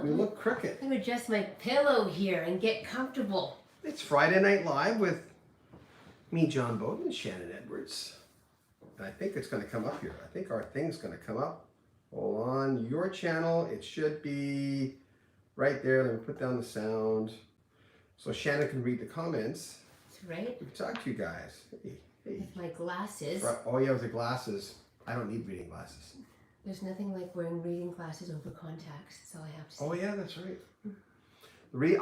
Hold You on. look crooked. I'm gonna adjust my pillow here and get comfortable. It's Friday Night Live with me, John Beaudin, Shannon Edwards. And I think it's going to come up here. I think our thing's going to come up. Hold on. Your channel, it should be right there. Let me put down the sound so Shannon can read the comments. That's right. We can talk to you guys. Hey, hey. With my glasses. Oh, yeah, with the glasses. I don't need reading glasses. There's nothing like wearing reading glasses over contacts. That's all I have to say. Oh, yeah, that's right.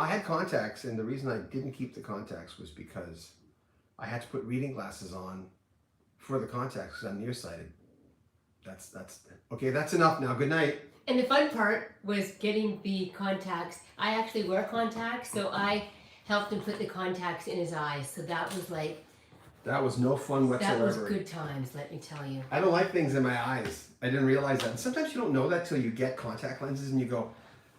I had contacts, and the reason I didn't keep the contacts was because I had to put reading glasses on for the contacts because I'm nearsighted. That's okay. That's enough now. Good night. And the fun part was getting the contacts. I actually wear contacts, so I helped him put the contacts in his eyes. So that was like... That was no fun whatsoever. That was good times, let me tell you. I don't like things in my eyes. I didn't realize that. And sometimes you don't know that till you get contact lenses and you go,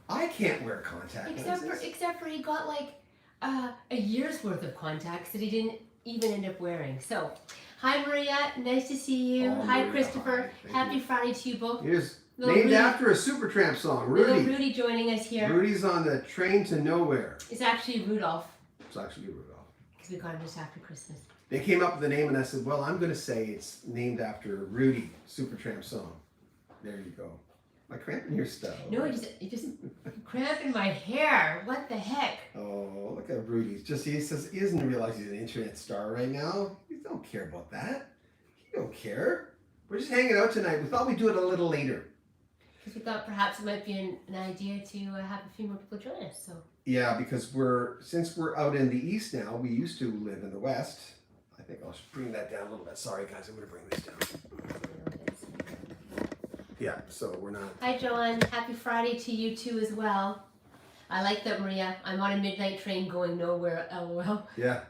I can't wear contact lenses. Except for he got like a year's worth of contacts that he didn't even end up wearing. So, hi Maria, nice to see you. Oh, hi Maria, Christopher, hi. happy Friday to you both. Here's Little named Rudy. after a Supertramp song, Rudy. Little Rudy joining us here. Rudy's on the train to nowhere. It's actually Rudolph. It's actually Rudolph. Because we got him just after Christmas. They came up with the name and I said, well, I'm going to say it's named after Rudy, Supertramp song. There you go. Am I cramping your stuff? No, you just cramping my hair. What the heck? Oh, look at Rudy. He says he doesn't realize he's an internet star right now. He don't care about that. He don't care. We're just hanging out tonight. We thought we'd do it a little later. Because we thought perhaps it might be an idea to have a few more people join us. So. Yeah, because since we're out in the east now, we used to live in the west. I think I'll just bring that down a little bit. Sorry guys, I'm going to bring this down. Yeah, so we're not... Hi John, happy Friday to you too as well. I like that, Maria. I'm on a midnight train going nowhere, LOL. Yeah.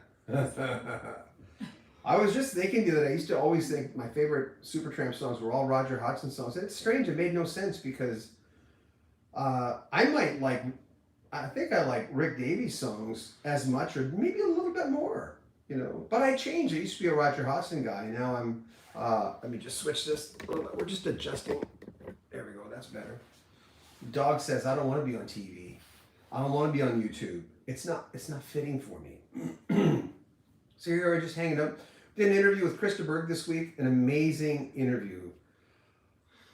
I was just thinking that I used to always think my favorite Supertramp songs were all Roger Hodgson songs. It's strange, it made no sense because I think I like Rick Davies songs as much or maybe a little bit more, you know. But I changed. I used to be a Roger Hodgson guy. Now I'm, let me just switch this a little bit. We're just adjusting. There we go, that's better. Dog says, I don't want to be on TV. I don't want to be on YouTube. It's not fitting for me. So here we're just hanging out. Did an interview with Krista Berg this week, an amazing interview.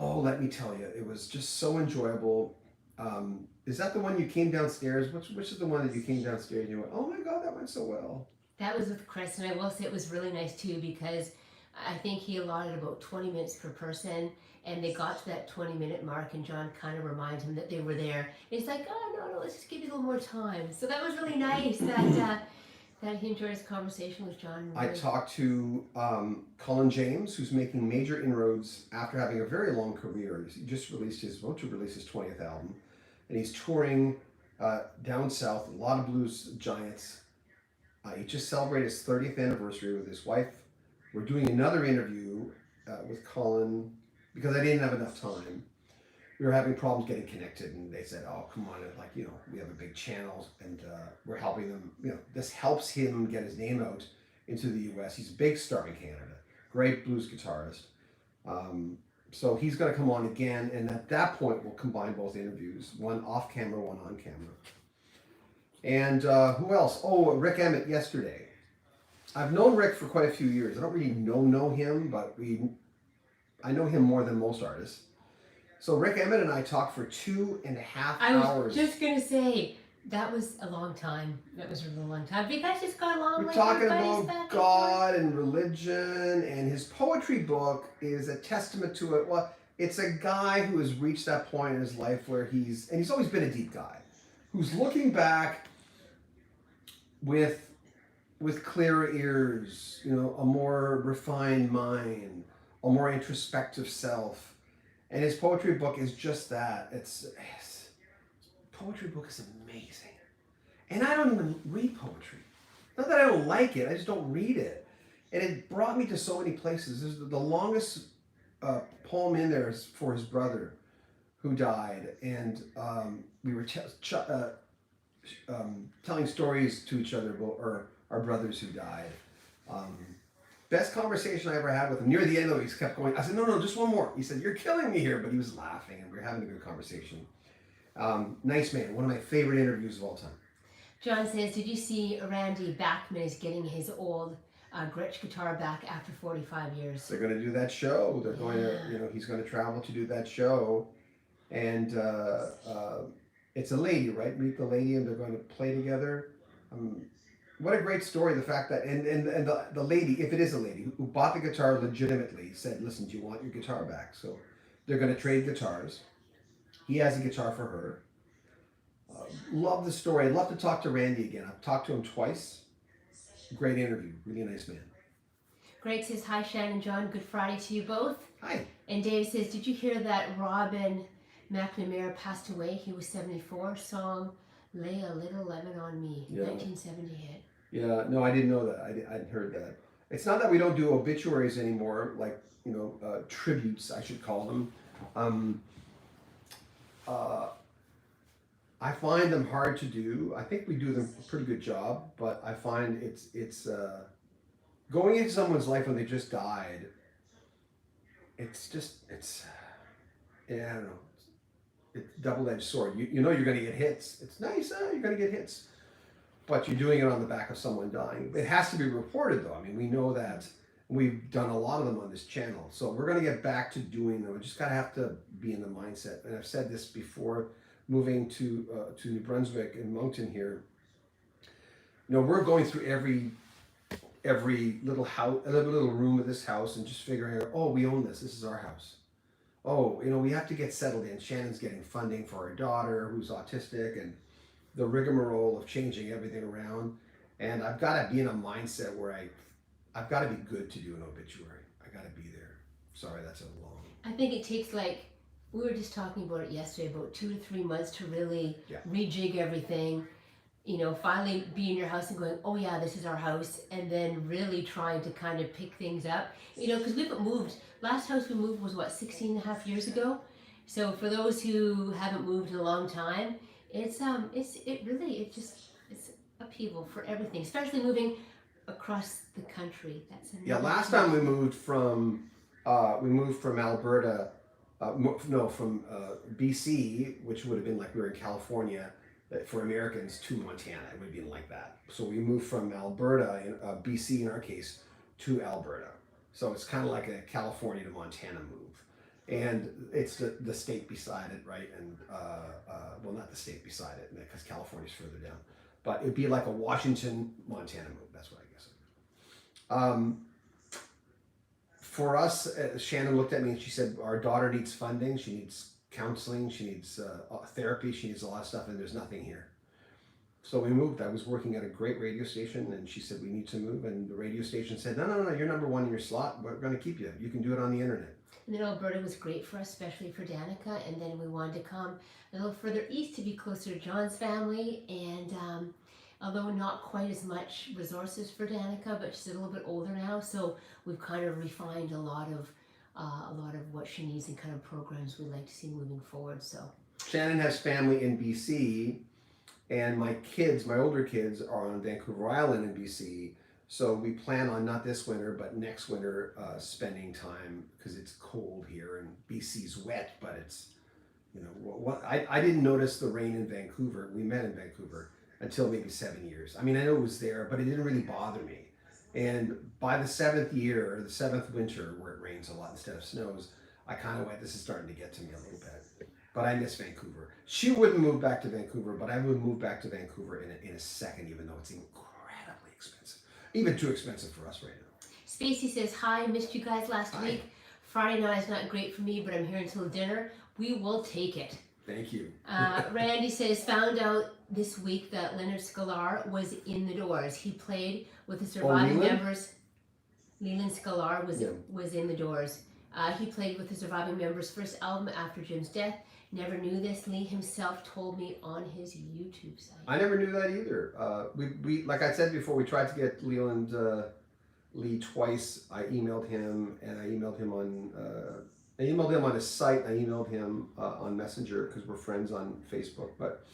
Oh, let me tell you, it was just so enjoyable. Is that the one you came downstairs? Which is the one that you came downstairs and you went, oh my God, that went so well? That was with Chris, and I will say it was really nice too because I think he allotted about 20 minutes per person, and they got to that 20-minute mark, and John kind of reminded him that they were there. And he's like, oh, no, let's just give you a little more time. So that was really nice that he enjoyed his conversation with John. I talked to Colin James, who's making major inroads after having a very long career. He just about to release his 20th album, and he's touring down south, a lot of blues giants. He just celebrated his 30th anniversary with his wife. We're doing another interview with Colin because I didn't have enough time. We were having problems getting connected, and they said, oh, come on, we have a big channel, and we're helping them. This helps him get his name out into the U.S. He's a big star in Canada, great blues guitarist. So he's going to come on again, and at that point, we'll combine both interviews, one off camera, one on camera. And who else? Oh, Rick Emmett yesterday. I've known Rick for quite a few years. I don't really know him, but I know him more than most artists. So Rick Emmett and I talked for 2.5 hours. I was just going to say, that was a long time. That was a really long time. You guys just got along. We're talking about God and religion, and his poetry book is a testament to it. Well, it's a guy who has reached that point in his life where he's always been a deep guy, who's looking back with clearer ears, a more refined mind, a more introspective self. And his poetry book is just that. His poetry book is amazing. And I don't even read poetry. Not that I don't like it, I just don't read it. And it brought me to so many places. There's the longest poem in there is for his brother who died. And we were telling stories to each other about our brothers who died. Best conversation I ever had with him. Near the end though, he kept going. I said, no, just one more. He said, you're killing me here. But he was laughing and we were having a good conversation. Nice man. One of my favorite interviews of all time. John says, did you see Randy Bachman is getting his old Gretsch guitar back after 45 years? They're going to do that show. They're going to, he's going to travel to do that show. And it's a lady, right? Meet the lady, and they're going to play together. What a great story, the fact that, and the lady, if it is a lady, who bought the guitar legitimately, said, listen, do you want your guitar back? So they're going to trade guitars. He has a guitar for her. Love the story. I'd love to talk to Randy again. I've talked to him twice. Great interview. Really nice man. Greg says, hi, Shannon and John. Good Friday to you both. Hi. And Dave says, did you hear that Robin McNamara passed away? He was 74. Song, Lay a Little Lemon on Me, 1970 hit. Yeah, no, I didn't know that. I'd heard that. It's not that we don't do obituaries anymore, like, tributes, I should call them. I find them hard to do. I think we do them a pretty good job, but I find it's going into someone's life when they just died. It's I don't know. It's double-edged sword. You know you're going to get hits. It's nice, you're going to get hits, but you're doing it on the back of someone dying. It has to be reported, though. I mean, we know that. We've done a lot of them on this channel, so we're going to get back to doing them. We just gotta have to be in the mindset. And I've said this before. Moving to New Brunswick in Moncton here, we're going through every little house, every little room of this house, and just figuring out, oh, we own this. This is our house. Oh, we have to get settled in. Shannon's getting funding for her daughter who's autistic, and the rigmarole of changing everything around. And I've got to be in a mindset where I've got to be good to do an obituary. I got to be there. Sorry, that's a long. I think it takes we were just talking about it yesterday, about 2 to 3 months to really rejig everything, finally be in your house and going, oh yeah, this is our house, and then really trying to kind of pick things up, because we haven't moved. Last house we moved was 16 and a half years ago. So for those who haven't moved in a long time, it's upheaval for everything, especially moving across the country. Last time we moved from Alberta. From BC, which would have been like we were in California, for Americans, to Montana. It would have been like that. So we moved from Alberta, BC in our case, to Alberta. So it's kind of like a California to Montana move. And it's the state beside it, right? And, not the state beside it, because California's further down. But it'd be like a Washington, Montana move. That's what I guess. For us, Shannon looked at me and she said, our daughter needs funding, she needs counseling, she needs therapy, she needs a lot of stuff, and there's nothing here. So we moved. I was working at a great radio station, and she said, we need to move. And the radio station said, no, you're number one in your slot. We're going to keep you. You can do it on the internet. And then Alberta was great for us, especially for Danica. And then we wanted to come a little further east to be closer to John's family. And although not quite as much resources for Danica, but she's a little bit older now, so we've kind of refined a lot of what she needs and kind of programs we'd like to see moving forward. So Shannon has family in BC, and my older kids are on Vancouver Island in BC. So we plan on, not this winter, but next winter, spending time, because it's cold here and BC's wet, but it's, I didn't notice the rain in Vancouver. We met in Vancouver until maybe 7 years. I mean, I know it was there, but it didn't really bother me. And by the 7th year, or the 7th winter, where it rains a lot instead of snows, I kind of went, this is starting to get to me a little bit. But I miss Vancouver. She wouldn't move back to Vancouver, but I would move back to Vancouver in a second, even though it's incredibly expensive. Even too expensive for us right now. Spacey says, hi, missed you guys last week. Friday night is not great for me, but I'm here until dinner. We will take it. Thank you. Randy says, found out this week that Leonard Scalar was in the Doors. He played with the surviving members. Leland Scalar was in the Doors. He played with the surviving members' first album after Jim's death. Never knew this. Lee himself told me on his YouTube site. I never knew that either. We like I said before, we tried to get Leland Lee twice. I emailed him, and I emailed him on his site. I emailed him on Messenger, because we're friends on Facebook, but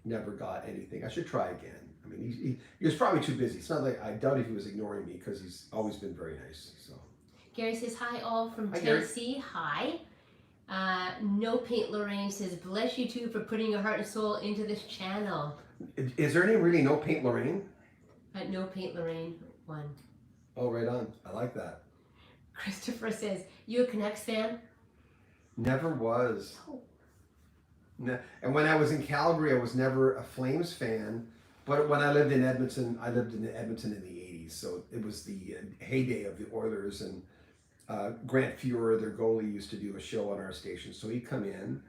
never got anything. I should try again. I mean, he was probably too busy. It's not like, I doubt if he was ignoring me, because he's always been very nice. So Gary says, hi all from Tennessee. Gary. Hi. No Paint Lorraine says, bless you two for putting your heart and soul into this channel. Is there any really No Paint Lorraine? No Paint Lorraine, one. Oh, right on. I like that. Christopher says, you a Canucks fan? Never was. Oh. And when I was in Calgary, I was never a Flames fan. But when I lived in Edmonton in the 80s. So it was the heyday of the Oilers. And Grant Fuhrer, their goalie, used to do a show on our station. So he'd come in,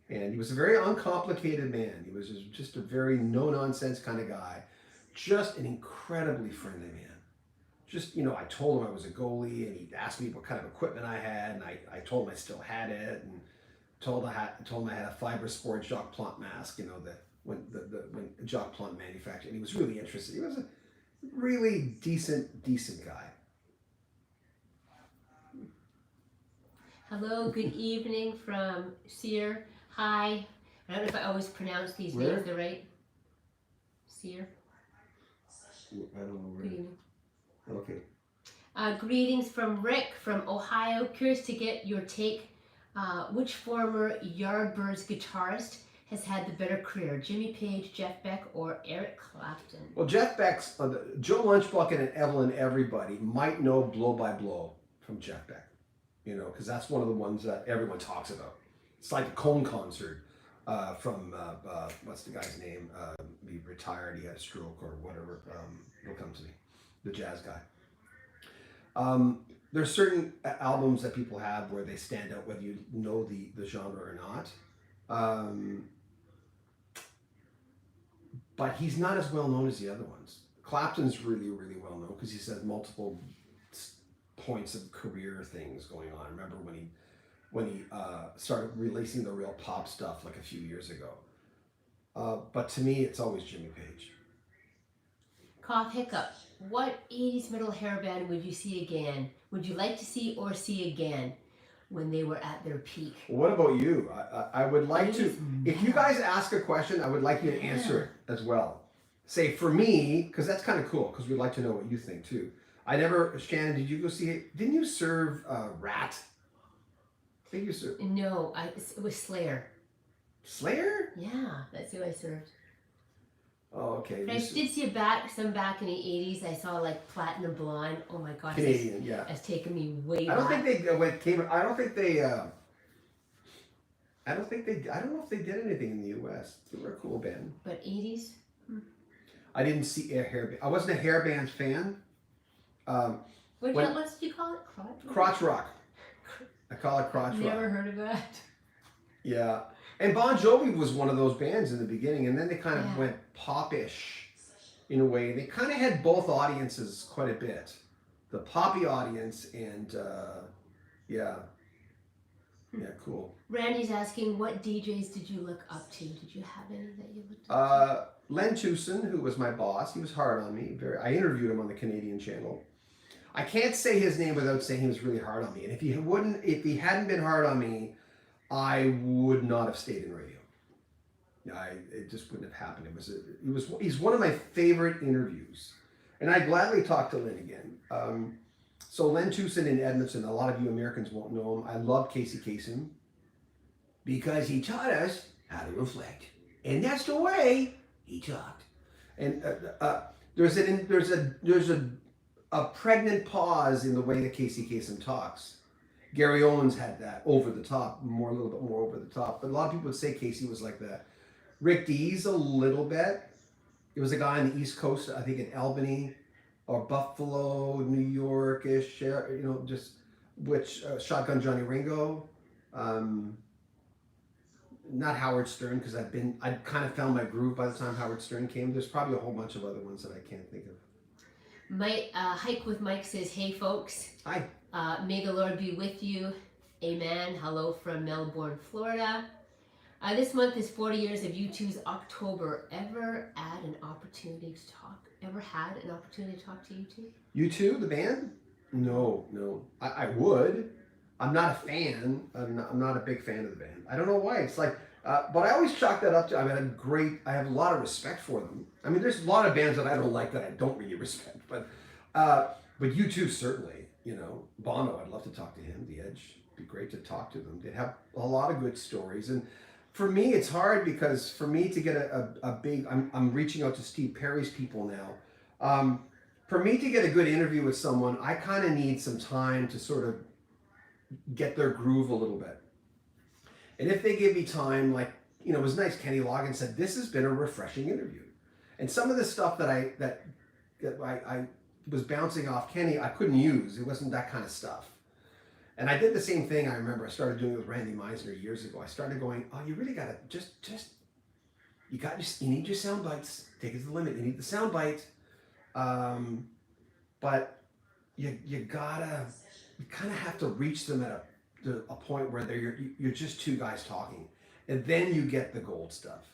and he was a very uncomplicated man. He was just a very no-nonsense kind of guy. Just an incredibly friendly man. Just, I told him I was a goalie, and he asked me what kind of equipment I had, and I told him I still had it, and told him I had a Fiber Sport Jacques Plante mask, that when Jacques Plante manufactured, and he was really interested. He was a really decent guy. Hello, good evening from Sear. Hi. I don't know if I always pronounce these Where? names the right. Sear. I don't know where. Good evening. Okay. Greetings from Rick from Ohio. Curious to get your take. Which former Yardbirds guitarist has had the better career? Jimmy Page, Jeff Beck, or Eric Clapton? Well, Jeff Beck's, Joe Lunchbucket and Evelyn Everybody might know Blow by Blow from Jeff Beck, because that's one of the ones that everyone talks about. It's like a Cone concert from, what's the guy's name? He retired, he had a stroke or whatever. It'll come to me. The jazz guy. There's certain albums that people have where they stand out whether you know the genre or not. But he's not as well known as the other ones. Clapton's really, really well known because he's had multiple points of career things going on. I remember when he started releasing the real pop stuff like a few years ago. But to me, it's always Jimmy Page. Cough hiccup. What 80s metal hair band would you see again? Would you like to see or see again when they were at their peak? What about you? I would like to, 80s if you guys ask a question, I would like you to answer it as well. Say for me, because that's kind of cool, because we'd like to know what you think too. Shannon, did you go see it? Didn't you serve Rat? I think you served. No, it was Slayer. Slayer? Yeah, that's who I served. Oh, okay. But I did see some back in the 80s. I saw like Platinum Blonde. Oh my gosh. Canadian, yeah. That's taken me way back. I don't know if they did anything in the U.S. They were a cool band. But 80s? I didn't see a hair band. I wasn't a hair band fan. What did you call it? Crotch rock. I call it crotch rock. Never heard of that. Yeah. And Bon Jovi was one of those bands in the beginning, and then they kind of went pop-ish in a way. They kind of had both audiences quite a bit. The poppy audience and, yeah, cool. Randy's asking, what DJs did you look up to? Did you have any that you looked up to? Len Tucson, who was my boss, he was hard on me. I interviewed him on the Canadian channel. I can't say his name without saying he was really hard on me. And if he hadn't been hard on me, I would not have stayed in radio. It just wouldn't have happened. He's one of my favorite interviews, and I'd gladly talk to Len again. So Len Tucson in Edmonton, a lot of you Americans won't know him. I love Casey Kasem because he taught us how to reflect, and that's the way he talked. And there's a pregnant pause in the way that Casey Kasem talks. Gary Owens had that over the top, a little bit more over the top. But a lot of people would say Casey was like that. Rick Dees a little bit. It was a guy on the East Coast, I think in Albany or Buffalo, New York-ish, Shotgun Johnny Ringo. Not Howard Stern, because I'd kind of found my groove by the time Howard Stern came. There's probably a whole bunch of other ones that I can't think of. Hike with Mike says, hey folks. Hi. May the Lord be with you. Amen. Hello from Melbourne, Florida. This month is 40 years of U2's October. Ever had an opportunity to talk to U2? U2, the band? No. I would. I'm not a fan. I'm not a big fan of the band. I don't know why. It's like, but I always chalk that up to, I have a lot of respect for them. I mean, there's a lot of bands that I don't like that I don't really respect, but U2 certainly. Bono, I'd love to talk to him. The Edge, be great to talk to them. They have a lot of good stories. And for me, it's hard because for me to get a big, I'm reaching out to Steve Perry's people now. For me to get a good interview with someone, I kind of need some time to sort of get their groove a little bit. And if they give me time, like, you know, it was nice. Kenny Loggins said, this has been a refreshing interview. And some of the stuff that I was bouncing off Kenny, I couldn't use. It wasn't that kind of stuff. And I did the same thing. I remember I started doing it with Randy Meisner years ago. I started going, oh, you really got to you need your sound bites. Take it to the limit. You need the sound bite. But you kind of have to reach them at a point where you're just two guys talking. And then you get the gold stuff.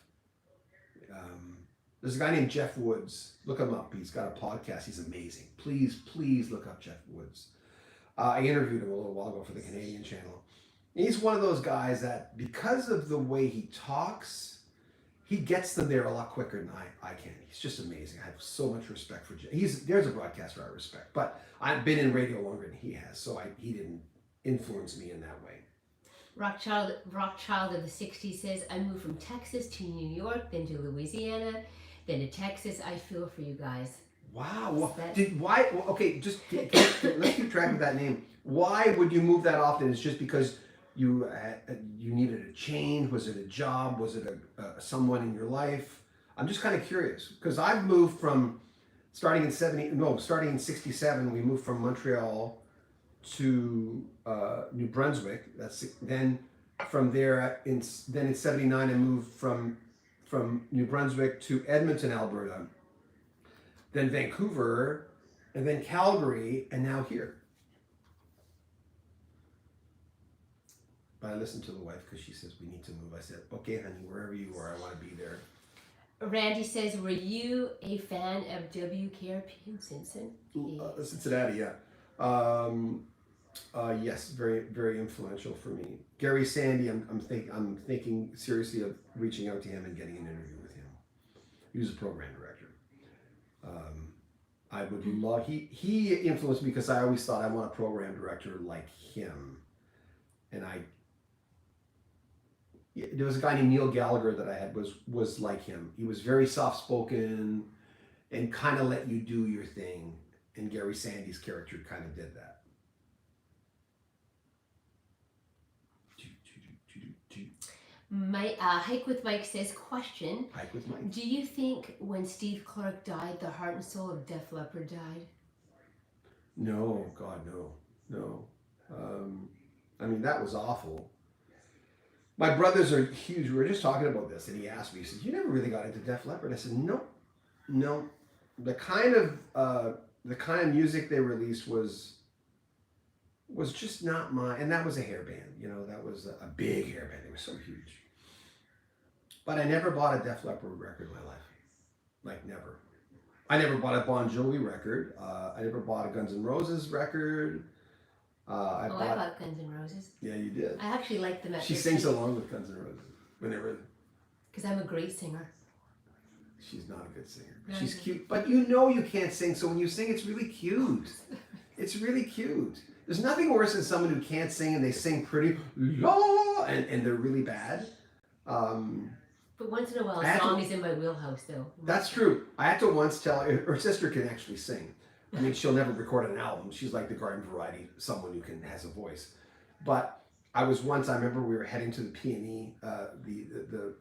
There's a guy named Jeff Woods. Look him up. He's got a podcast. He's amazing. Please look up Jeff Woods. I interviewed him a little while ago for the Canadian channel. He's one of those guys that, because of the way he talks, he gets them there a lot quicker than I can. He's just amazing. I have so much respect for Jeff. There's a broadcaster I respect, but I've been in radio longer than he has, so he didn't influence me in that way. Rockchild of the 60s says, I moved from Texas to New York, then to Louisiana, then to Texas. I feel for you guys. Wow. Let's keep track of that name. Why would you move that often? It's just because you needed a change? Was it a job? Was it someone in your life? I'm just kind of curious, because I've moved from starting in 67, we moved from Montreal to New Brunswick. Then from there in 79 I moved from New Brunswick to Edmonton, Alberta, then Vancouver, and then Calgary, and now here. But I listened to the wife because she says we need to move. I said, okay, honey, wherever you are, I want to be there. Randy says, were you a fan of WKRP in Cincinnati, yeah. Yes, very, very influential for me. Gary Sandy, I'm thinking seriously of reaching out to him and getting an interview with him. He was a program director. I would love. He influenced me because I always thought I want a program director like him, and there was a guy named Neil Gallagher that I had was like him. He was very soft spoken and kind of let you do your thing. And Gary Sandy's character kind of did that. My Hike with Mike says, question. Hike with Mike. Do you think when Steve Clark died, the heart and soul of Def Leppard died? No, God, no. I mean, that was awful. My brothers are huge. We were just talking about this, and he asked me, he said, you never really got into Def Leppard. I said, no. The kind of music they released was just not mine. And that was a hair band, that was a big hair band. They were so huge. But I never bought a Def Leppard record in my life. Like, never. I never bought a Bon Jovi record. I never bought a Guns N' Roses record. I bought Guns N' Roses. Yeah, you did. I actually liked them at She sings along with Guns N' Roses whenever. Because I'm a great singer. She's not a good singer. She's cute, but you can't sing. So when you sing, it's really cute. It's really cute. There's nothing worse than someone who can't sing and they sing pretty la and they're really bad. But once in a while, a song is in my wheelhouse, though. That's true. I had to once tell her sister can actually sing. I mean, she'll never record an album. She's like the garden variety, someone who has a voice. But I remember we were heading to the P&E, the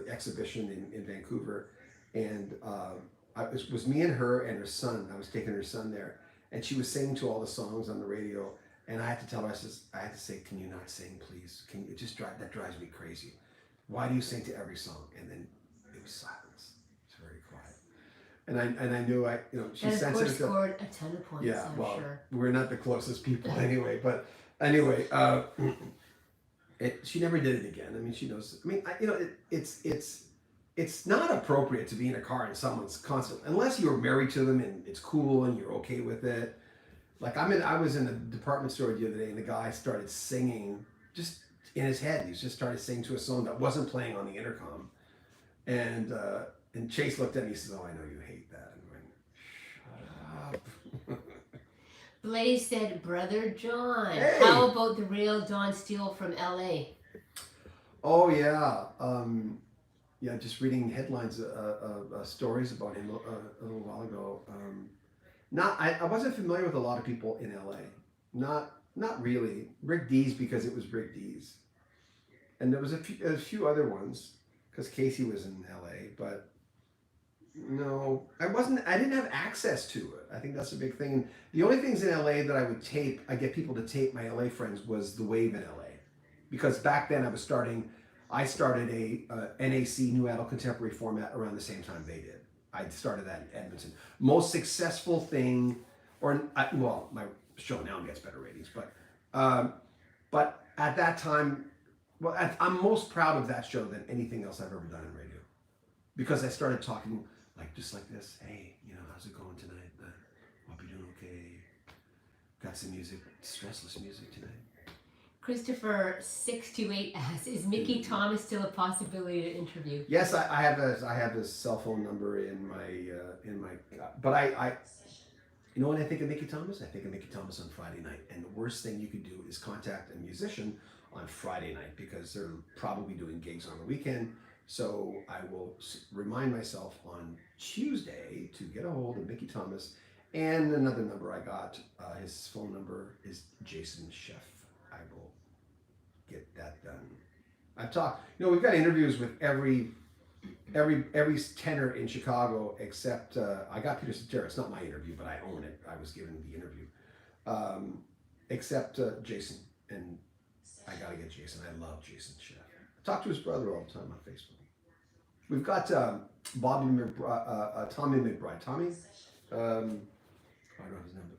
exhibition in Vancouver, and it was me and her son. I was taking her son there, and she was singing to all the songs on the radio. And I had to tell her, I had to say, can you not sing, please? That drives me crazy. Why do you sing to every song? And then it was silence. It's very quiet. And I knew she's sensitive. And of course scored a ton of points. Yeah, I'm sure. We're not the closest people anyway. But anyway, she never did it again. I mean, she knows. I mean, it's not appropriate to be in a car and someone's constant, unless you're married to them and it's cool and you're okay with it. Like I was in a department store the other day and the guy started singing just in his head. He just started singing to a song that wasn't playing on the intercom. And Chase looked at me and he says, oh, I know you hate that. I'm going, shut up. Blaze said, Brother John. Hey. How about the real Don Steele from LA? Oh yeah, yeah. Just reading headlines, stories about him a little while ago. I wasn't familiar with a lot of people in LA. Not really. Rick Dees because it was Rick Dees, and there was a few other ones because Casey was in LA, but no, I wasn't. I didn't have access to it. I think that's a big thing. And the only things in LA that I would tape, I get people to tape my LA friends was the Wave in LA, because back then I started a NAC New Adult Contemporary format around the same time they did. I started that in Edmonton. Most successful thing, well, my show now gets better ratings, but at that time, well, I'm most proud of that show than anything else I've ever done in radio, because I started talking just like this. Hey, how's it going tonight? Hope you're doing okay. Got some music, stressless music tonight. Christopher 628 asks, is Mickey Thomas still a possibility to interview? Yes, I have his cell phone number in my but I when I think of Mickey Thomas, I think of Mickey Thomas on Friday night. And the worst thing you could do is contact a musician on Friday night, because they're probably doing gigs on the weekend. So I will remind myself on Tuesday to get a hold of Mickey Thomas. And another number I got, his phone number is Jason Chef. I will get that done. I've talked, we've got interviews with every tenor in Chicago except, I got Peter Cetera. It's not my interview, but I own it. I was given the interview. Except Jason, and I gotta get Jason. I love Jason Chef. I talk to his brother all the time on Facebook. We've got Tommy McBride. Tommy? I don't know his number.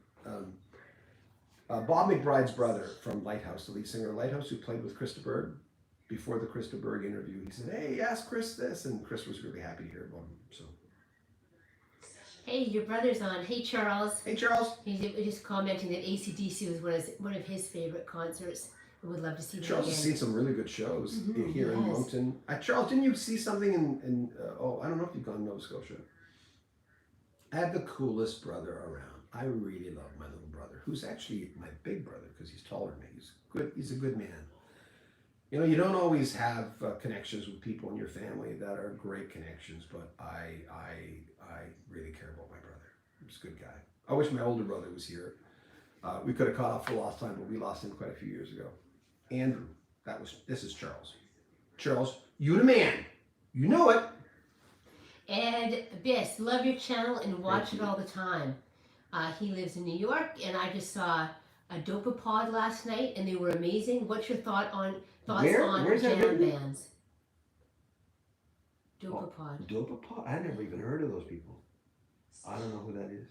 Bob McBride's brother from Lighthouse, the lead singer of Lighthouse, who played with Krista Berg. Before the Krista Berg interview, he said, hey, ask Chris this, and Chris was really happy to hear about him. So, hey, your brother's on. Hey, Charles. Hey, Charles. He's just commenting that AC/DC was one of his favorite concerts. I would love to see that Charles again. has seen some really good shows here in Moncton. Charles, didn't you see something in I don't know if you've gone to Nova Scotia. I have the coolest brother around. I really love my little brother, who's actually my big brother because he's taller than me. He's good. He's a good man. You don't always have connections with people in your family that are great connections, but I really care about my brother. He's a good guy. I wish my older brother was here. We could have caught up for lost time, but we lost him quite a few years ago. Andrew, this is Charles. Charles, you the man. You know it. And Biss, love your channel and watch it all the time. He lives in New York, and I just saw a Dopapod last night, and they were amazing. What's your thoughts on Where's that jam written? bands? Dopapod. Dopapod? I never even heard of those people. I don't know who that is.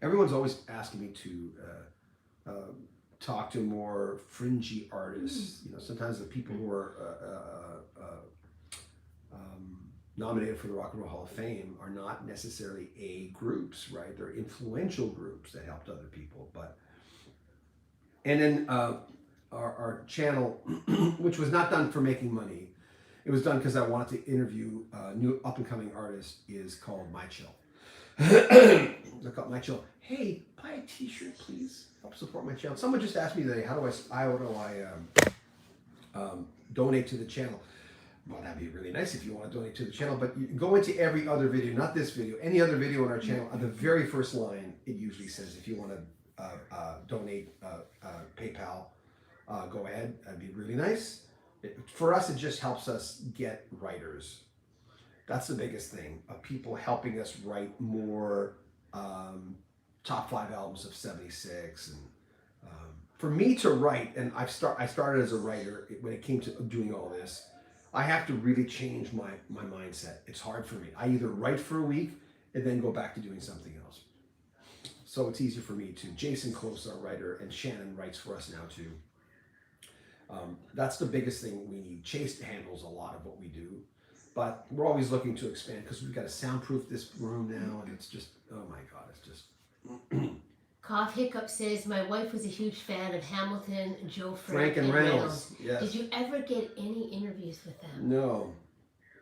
Everyone's always asking me to talk to more fringy artists. Sometimes the people who are nominated for the Rock and Roll Hall of Fame are not necessarily A groups, right? They're influential groups that helped other people. And then our channel, which was not done for making money, it was done because I wanted to interview a new up-and-coming artist, is called My Chill. Look up My Chill. Hey, buy a t-shirt, please. Help support my channel. Someone just asked me today, how do I donate to the channel? Well, that'd be really nice if you want to donate to the channel, but you can go into every other video, not this video, any other video on our channel. On the very first line, it usually says, if you want to donate PayPal, go ahead. That'd be really nice. For us, it just helps us get writers. That's the biggest thing, of people helping us write more top 5 albums of '76. And for me to write, and I started as a writer when it came to doing all this, I have to really change my mindset. It's hard for me. I either write for a week and then go back to doing something else. So it's easier for me to. Jason Close, our writer, and Shannon writes for us now too. That's the biggest thing we need. Chase handles a lot of what we do, but we're always looking to expand because we've got to soundproof this room now, and it's just, oh my God, it's just. Cough Hiccup says, my wife was a huge fan of Hamilton, Joe Frank and Reynolds. Yes. Did you ever get any interviews with them? No.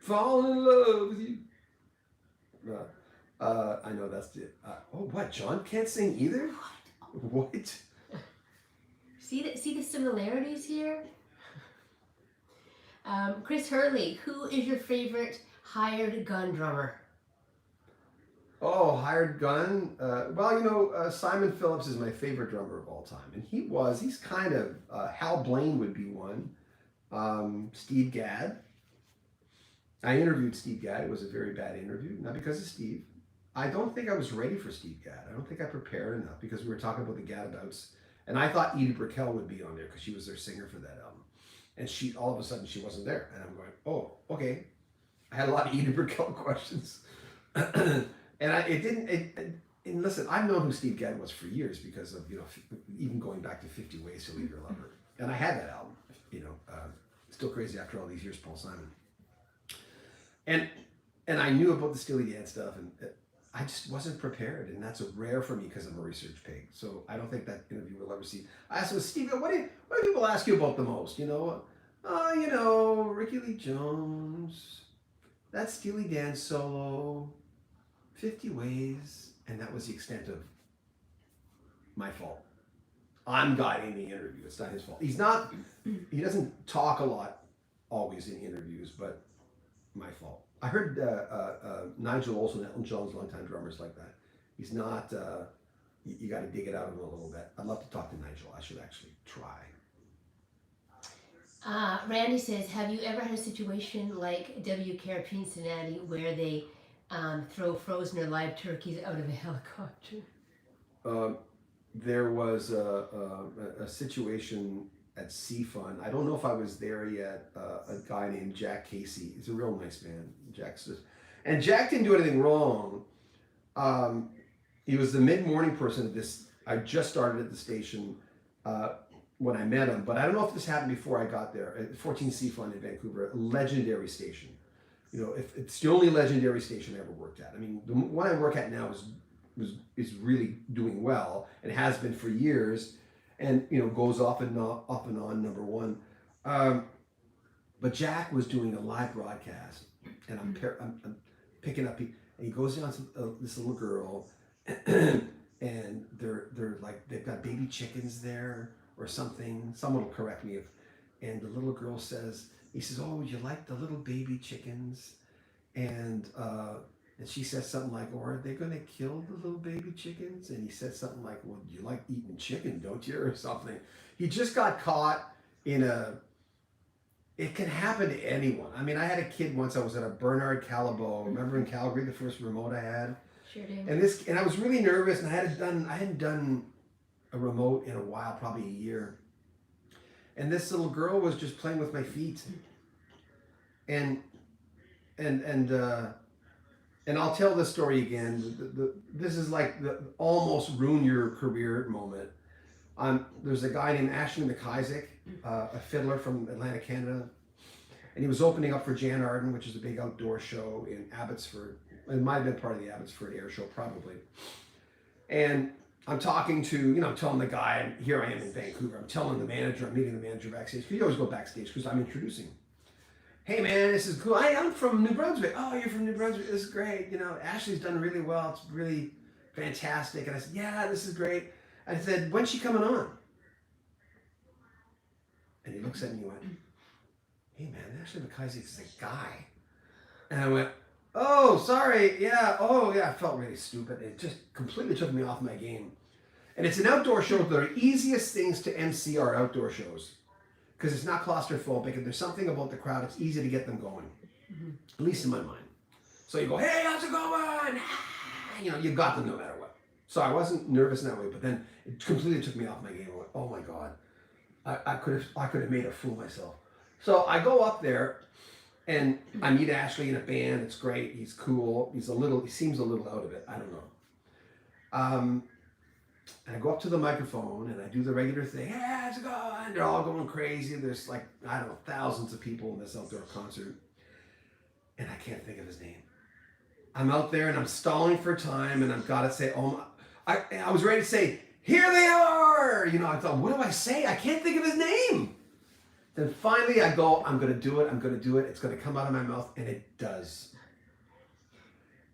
Fall in love with you. I know that's it. Oh, what? John can't sing either? What? What? See the similarities here? Chris Hurley, who is your favorite hired gun drummer? Oh, hired gun. Simon Phillips is my favorite drummer of all time, and he's kind of Hal Blaine would be one. Steve Gadd. I interviewed Steve Gadd. It was a very bad interview, not because of Steve. I don't think I was ready for Steve Gadd. I don't think I prepared enough because we were talking about the Gaddabouts, and I thought Edie Brickell would be on there because she was their singer for that album, and all of a sudden she wasn't there, and I'm going, oh, okay. I had a lot of Edie Brickell questions, and and listen, I've known who Steve Gadd was for years because of even going back to 50 Ways to Leave Your Lover, and I had that album, Still Crazy After All These Years, Paul Simon, and I knew about the Steely Dan stuff, and I just wasn't prepared, and that's rare for me because I'm a research pig. So I don't think that interview will ever see. I asked him, Steve, what do people ask you about the most? Ricky Lee Jones, that Steely Dan solo, 50 Ways, and that was the extent of my fault. I'm guiding the interview. It's not his fault. He doesn't talk a lot always in interviews, but my fault. I heard Nigel Olsson, Elton John's longtime drummers like that. He's not, you got to dig it out of him a little bit. I'd love to talk to Nigel. I should actually try. Randy says, have you ever had a situation like WKRP in Cincinnati where they throw frozen or live turkeys out of a helicopter? There was a situation at Seafun. I don't know if I was there yet. A guy named Jack Casey. He's a real nice man. Jack didn't do anything wrong. He was the mid-morning person at this. I just started at the station when I met him, but I don't know if this happened before I got there. At 14 Seafun in Vancouver, a legendary station. If it's the only legendary station I ever worked at. I mean, the one I work at now is really doing well and has been for years. And goes off and on number one, but Jack was doing a live broadcast, and I'm picking up, and he goes down to this little girl, and they're like they've got baby chickens there or something. Someone will correct me and the little girl he says, oh, would you like the little baby chickens? And she says something like, or are they going to kill the little baby chickens? And he said something like, well, you like eating chicken, don't you? Or something. He just got caught in it can happen to anyone. I mean, I had a kid once, I was at a Bernard Calabo. Remember in Calgary, the first remote I had? Sure do. And I was really nervous, and I hadn't done a remote in a while, probably a year. And this little girl was just playing with my feet. And I'll tell this story again. This is like the almost ruin your career moment. There's a guy named Ashley McIsaac, a fiddler from Atlantic, Canada, and he was opening up for Jan Arden, which is a big outdoor show in Abbotsford. It might have been part of the Abbotsford Air Show, probably. And I'm talking to, I'm telling the guy, and here I am in Vancouver. I'm telling the manager, I'm meeting the manager backstage. Because you always go backstage because I'm introducing. Hey man, this is cool. I'm from New Brunswick. Oh, you're from New Brunswick. This is great. Ashley's done really well. It's really fantastic. And I said, yeah, this is great. I said, when's she coming on? And he looks at me and went, hey man, Ashley McIsaac is a guy. And I went, oh, sorry. Yeah. Oh, yeah. I felt really stupid. It just completely took me off my game. And it's an outdoor show. The easiest things to MC are outdoor shows. Because it's not claustrophobic, and there's something about the crowd, it's easy to get them going, at least in my mind. So you go, hey, how's it going? You got them no matter what. So I wasn't nervous in that way, but then it completely took me off my game. I went, oh my God, I could have made a fool of myself. So I go up there, and I meet Ashley in a band. It's great. He's cool. He seems a little out of it. I don't know. And I go up to the microphone and I do the regular thing. Hey, how's it going? They're all going crazy. There's thousands of people in this outdoor concert. And I can't think of his name. I'm out there and I'm stalling for time and I've got to say, I was ready to say, here they are. I thought, what do I say? I can't think of his name. Then finally I go, I'm going to do it. I'm going to do it. It's going to come out of my mouth. And it does.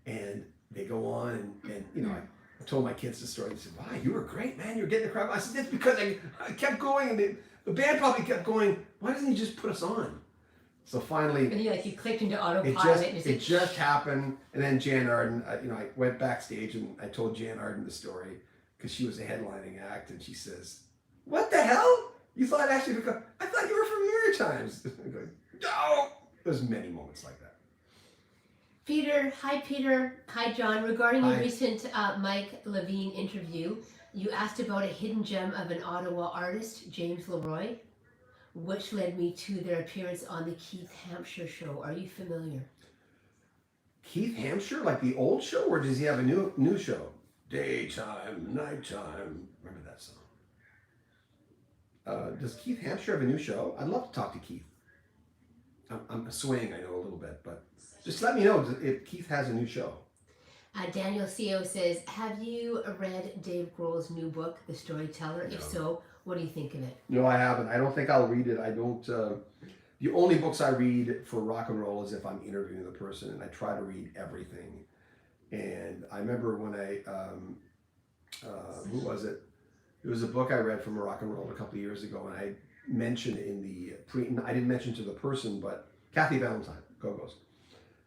And they go on and I told my kids the story. They said, wow, you were great, man. You were getting the crowd. I said, that's because I kept going, and the band probably kept going. Why doesn't he just put us on? So finally, And you clicked into autopilot. it just happened. And then Jan Arden, I went backstage and I told Jan Arden the story because she was a headlining act, and she says, "What the hell? You thought actually? I thought you were from Maritimes." I go, no. There's many moments like that. Peter, hi John. Regarding your Hi. recent Mike Levine interview, you asked about a hidden gem of an Ottawa artist, James Leroy, which led me to their appearance on the Keith Hampshire show. Are you familiar? Keith Hampshire, like the old show, or does he have a new show? Daytime, nighttime. Remember that song? Does Keith Hampshire have a new show? I'd love to talk to Keith. I'm swaying, I know, a little bit, but just let me know if Keith has a new show. Daniel Co says, have you read Dave Grohl's new book, The Storyteller? No. If so, what do you think of it? No, I haven't. I don't think I'll read it. I don't. The only books I read for rock and roll is if I'm interviewing the person, and I try to read everything. And I remember when who was it? It was a book I read from rock and roll a couple of years ago, and I mentioned in the I didn't mention to the person, but Kathy Valentine, Go-Go's.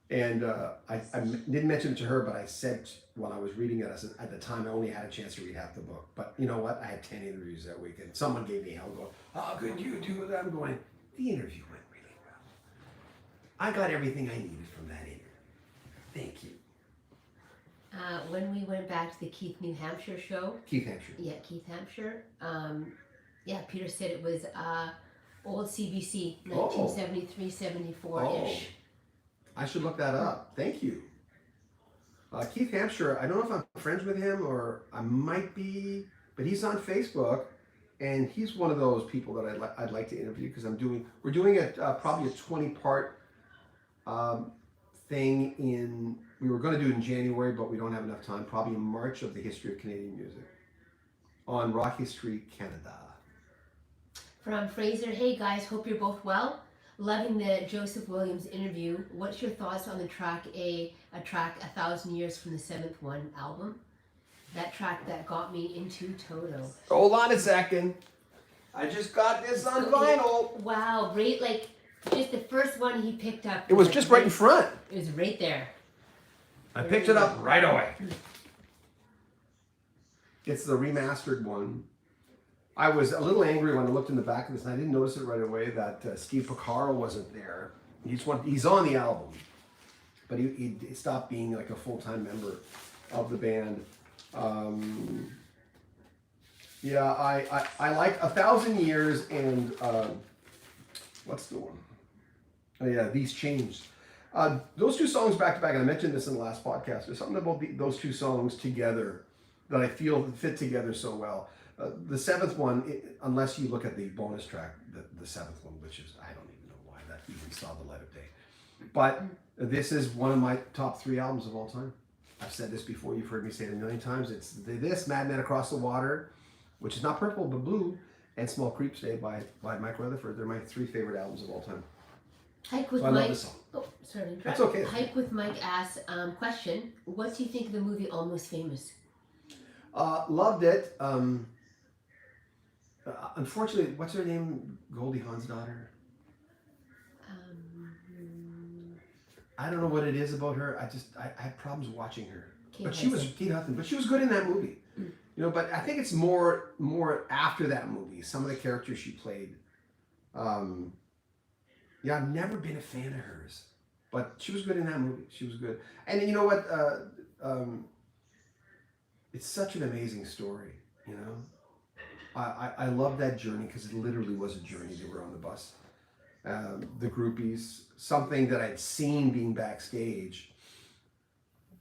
And I didn't mention it to her, but I said when I was reading it, I said at the time I only had a chance to read half the book. But you know what? I had 10 interviews that week, and someone gave me hell going, "Oh, good, you do it." I'm going, the interview went really well. I got everything I needed from that interview. Thank you. When we went back to the Keith New Hampshire show, Keith Hampshire. yeah, Keith Hampshire, Peter said it was old CBC, 1973, 74-ish. I should look that up. Thank you. Keith Hampshire, I don't know if I'm friends with him or I might be, but he's on Facebook, and he's one of those people that I'd like to interview because we're doing probably a 20-part thing we were going to do it in January, but we don't have enough time, probably in March, of the history of Canadian music on Rock History Canada. From Fraser, hey guys, hope you're both well. Loving the Joseph Williams interview. What's your thoughts on the track a track 1,000 Years from the Seventh One album? That track that got me into Toto. Hold on a second. I just got this on vinyl. Wow, right, just the first one he picked up. It was just right in front. It was right there. I picked it up right away. It's the remastered one. I was a little angry when I looked in the back of this, and I didn't notice it right away that Steve Porcaro wasn't there. He's on the album, but he stopped being like a full-time member of the band. I like 1,000 Years and what's the one? Oh yeah, These Chains. Those two songs back to back, and I mentioned this in the last podcast. There's something about those two songs together that I feel fit together so well. The seventh one, unless you look at the bonus track, the seventh one, which is, I don't even know why that even saw the light of day. But this is one of my top 3 albums of all time. I've said this before, you've heard me say it a million times. It's this, Mad Men Across the Water, which is not purple but blue, and Small Creeps Day by Mike Rutherford. They're my 3 favorite albums of all time. Hike with I Mike. love the song. Oh, sorry to interrupt. That's okay. Hike with Mike asks, question, what do you think of the movie Almost Famous? Loved it. Unfortunately, what's her name? Goldie Hawn's daughter? I don't know what it is about her. I had problems watching her. Kate Hudson, but she was good in that movie. You know, but I think it's more after that movie. Some of the characters she played. I've never been a fan of hers, but she was good in that movie. She was good. And you know what? It's such an amazing story, you know? I love that journey because it literally was a journey. They were on the bus. The groupies, something that I'd seen being backstage.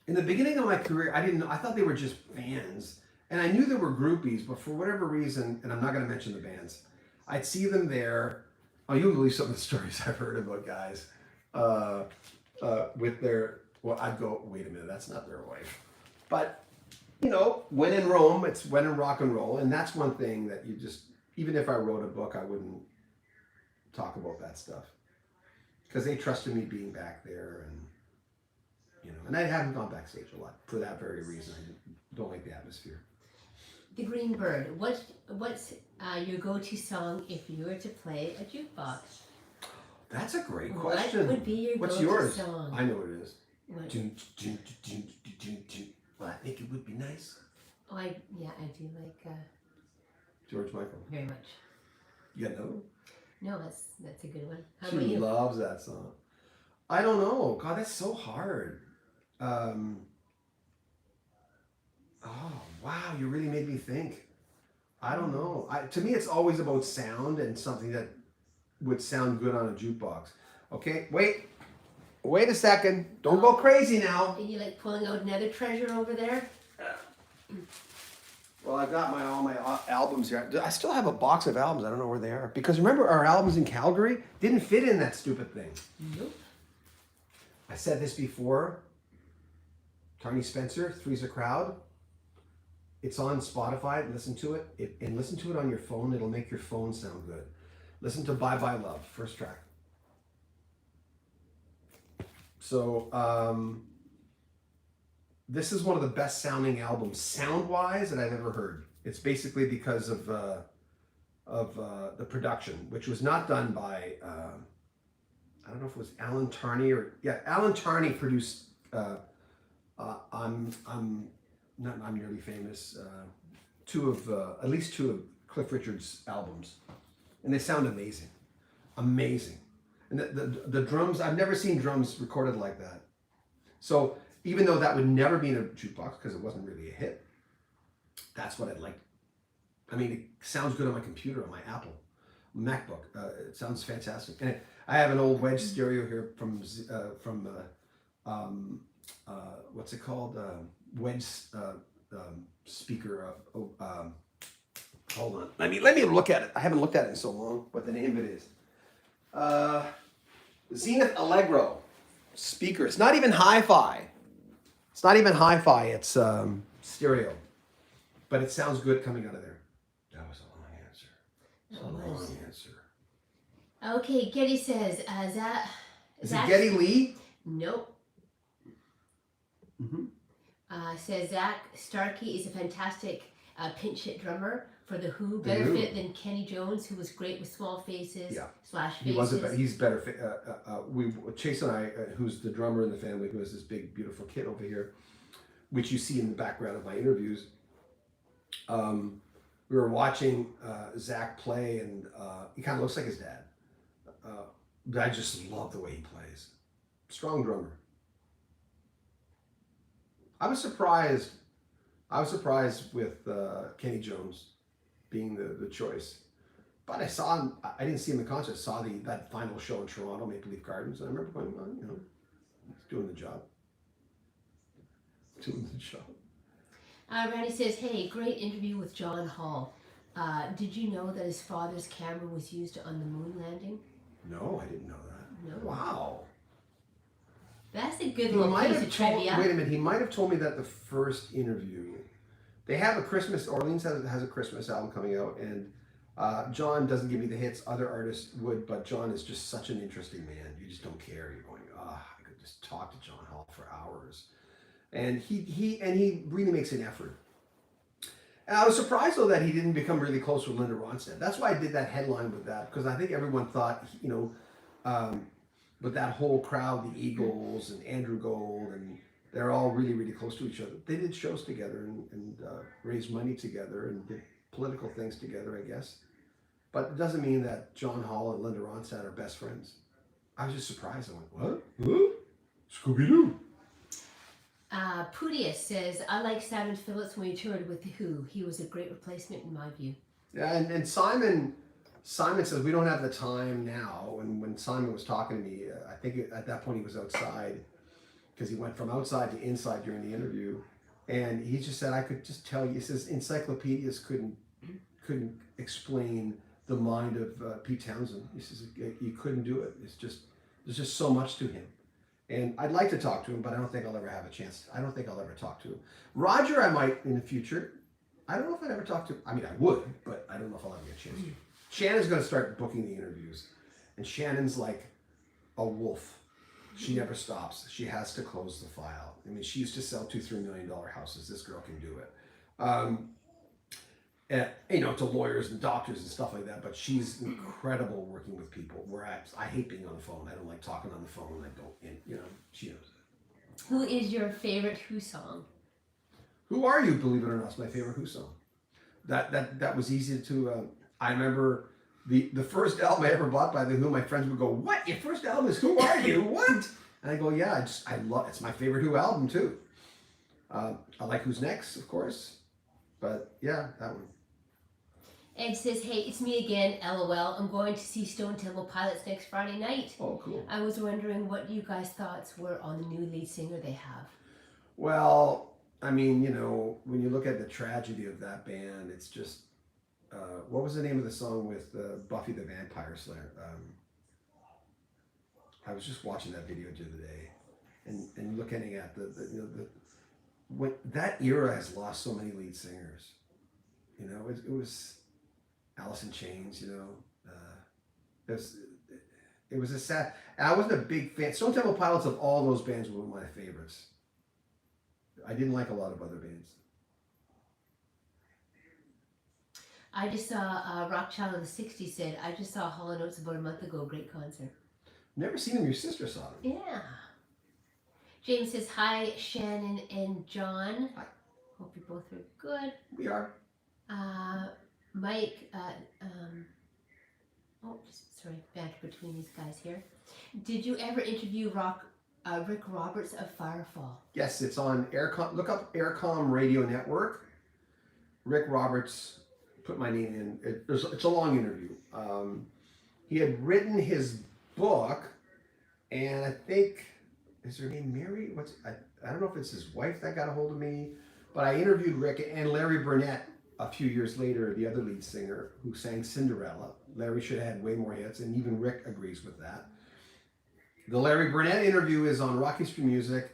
In the beginning of my career, I thought they were just fans. And I knew there were groupies, but for whatever reason, and I'm not going to mention the bands, I'd see them there. Oh, you'll believe some of the stories I've heard about guys with their, I'd go, wait a minute, that's not their wife. But you know, when in Rome, it's when in rock and roll. And that's one thing that you just, even if I wrote a book, I wouldn't talk about that stuff. Because they trusted me being back there. And, you know, And I haven't gone backstage a lot for that very reason. I don't like the atmosphere. The Green Bird. What's your go-to song if you were to play a jukebox? That's a great question. What would be your What's go-to yours? song? I know what it is. What? Well, I think it would be nice. Oh, I do like George Michael. very much. You got another one? No, that's a good one. How She about you? loves that song. I don't know. God, that's so hard. Oh, wow. You really made me think. I don't know. To me, it's always about sound and something that would sound good on a jukebox. Okay, wait a second. Don't go crazy now. Are you like pulling out another treasure over there? Well, I've got all my albums here. I still have a box of albums. I don't know where they are. Because remember, our albums in Calgary didn't fit in that stupid thing. Nope. I said this before. Tiny Spencer, Three's a Crowd. It's on Spotify. Listen to it. And listen to it on your phone. It'll make your phone sound good. Listen to Bye Bye Love, first track. So, this is one of the best sounding albums, sound-wise, that I've ever heard. It's basically because of the production, which was not done by, I don't know if it was Alan Tarney Alan Tarney produced I'm Nearly Famous, at least two of Cliff Richard's albums. And they sound amazing. Amazing. And the drums, I've never seen drums recorded like that. So even though that would never be in a jukebox because it wasn't really a hit, that's what I'd like. I mean, it sounds good on my computer, on my Apple MacBook. It sounds fantastic. And I have an old wedge stereo here from what's it called? Wedge speaker. Hold on. Let me look at it. I haven't looked at it in so long. What the name of it is? Zenith Allegro speaker. It's not even hi-fi. It's It's stereo, but it sounds good coming out of there. That was a long answer. Okay, Getty says, Is it Geddy Lee? Nope. Mm-hmm. Says Zach Starkey is a fantastic pinch hit drummer for the Who. Better fit than Kenny Jones, who was great with small faces /faces. He's better fit. Chase and I, who's the drummer in the family, who has this big, beautiful kid over here, which you see in the background of my interviews. We were watching Zach play, and he kind of looks like his dad. But I just love the way he plays. Strong drummer. I was surprised with Kenny Jones being the choice. But I saw him, I didn't see him in concert. I saw that final show in Toronto, Maple Leaf Gardens, and I remember going, well, he's doing the job. Randy says, hey, great interview with John Hall. Did you know that his father's camera was used on the moon landing? No, I didn't know that. No. Wow. That's a good little piece of trivia. Wait a minute, he might have told me that the first interview. They have Orleans has a Christmas album coming out, and John doesn't give me the hits, other artists would, but John is just such an interesting man. You just don't care. You're going, I could just talk to John Hall for hours. And he really makes an effort. And I was surprised though that he didn't become really close with Linda Ronstadt. That's why I did that headline with that, because I think everyone thought, with that whole crowd, the Eagles and Andrew Gold, and they're all really, really close to each other. They did shows together and raised money together and did political things together, I guess. But it doesn't mean that John Hall and Linda Ronstadt are best friends. I was just surprised. I went, what? Scooby-Doo. Pudius says, I like Simon Phillips when he toured with The Who. He was a great replacement in my view. Yeah, and Simon says we don't have the time now. And when Simon was talking to me, I think at that point he was outside because he went from outside to inside during the interview. And he just said, I could just tell you, he says encyclopedias couldn't explain the mind of Pete Townsend. He says you couldn't do it. There's just so much to him. And I'd like to talk to him, but I don't think I'll ever have a chance. I don't think I'll ever talk to him. Roger, I might in the future. I don't know if I'd ever talk to him. I mean, I would, but I don't know if I'll ever get a chance to. Shannon's going to start booking the interviews. And Shannon's like a wolf. She never stops. She has to close the file. I mean, she used to sell $2-3 million houses. This girl can do it. And, to lawyers and doctors and stuff like that. But she's incredible working with people. Whereas I hate being on the phone. I don't like talking on the phone. I don't. And, she knows it. Who is your favorite Who song? Who Are You? Believe it or not, is my favorite Who song. That was easy to. I remember the first album I ever bought by the Who. My friends would go, "What? Your first album is Who Are You? What?" And I go, "Yeah, I love. It's my favorite Who album too. I like Who's Next, of course, but yeah, that one." Ed says, "Hey, it's me again. LOL. I'm going to see Stone Temple Pilots next Friday night. Oh, cool. I was wondering what you guys' thoughts were on the new lead singer they have." Well, I mean, when you look at the tragedy of that band, it's just, what was the name of the song with Buffy the Vampire Slayer? I was just watching that video the other day, and looking at when that era has lost so many lead singers. It was Alice in Chains. It was a sad. I wasn't a big fan. Stone Temple Pilots of all those bands were one of my favorites. I didn't like a lot of other bands. I just saw Rockchild in the 60s said, "I just saw Hall & Oates about a month ago. Great concert." Never seen them. Your sister saw them. Yeah. James says, "Hi, Shannon and John. Hi. Hope you both are good." We are. Mike, banter between these guys here. Did you ever interview Rick Roberts of Firefall? Yes, it's on Aircom. Look up Aircom Radio Network. Rick Roberts put my name in. It's a long interview. He had written his book, and I think, is her name Mary? I don't know if it's his wife that got a hold of me, but I interviewed Rick and Larry Burnett a few years later, the other lead singer who sang Cinderella. Larry should have had way more hits, and even Rick agrees with that. The Larry Burnett interview is on Rock History Music.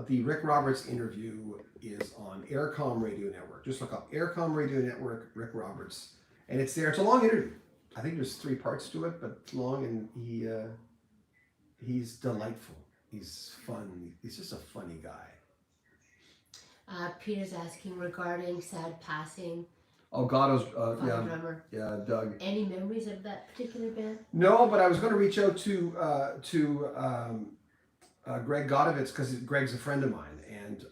The Rick Roberts interview is on Aircom Radio Network. Just look up Aircom Radio Network, Rick Roberts, and it's there. It's a long interview. I think there's 3 parts to it, but it's long, and he's delightful. He's fun. He's just a funny guy. Peter's asking regarding sad passing. Oh, Gatto's, drummer. Yeah, Doug. Any memories of that particular band? No, but I was going to reach out to Greg Gotovitz because Greg's a friend of mine, and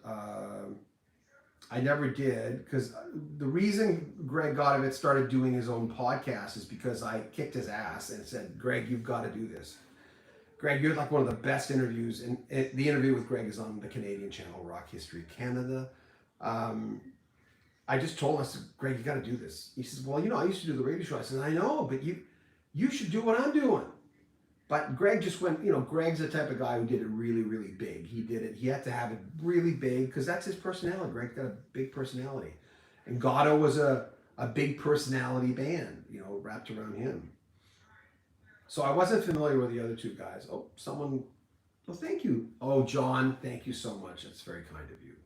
I never did, because the reason Greg Gotovitz started doing his own podcast is because I kicked his ass and said, "Greg, you've got to do this. Greg, you're like one of the best interviews," and the interview with Greg is on the Canadian channel, Rock History Canada. I just told him, I said, "Greg, you got to do this." He says, "Well, I used to do the radio show." I said, "I know, but you should do what I'm doing." But Greg just went, Greg's the type of guy who did it really, really big. He did it. He had to have it really big because that's his personality. Greg's got a big personality. And Gatto was a big personality band, wrapped around him. So I wasn't familiar with the other 2 guys. Oh, well, thank you. Oh, John, thank you so much. That's very kind of you.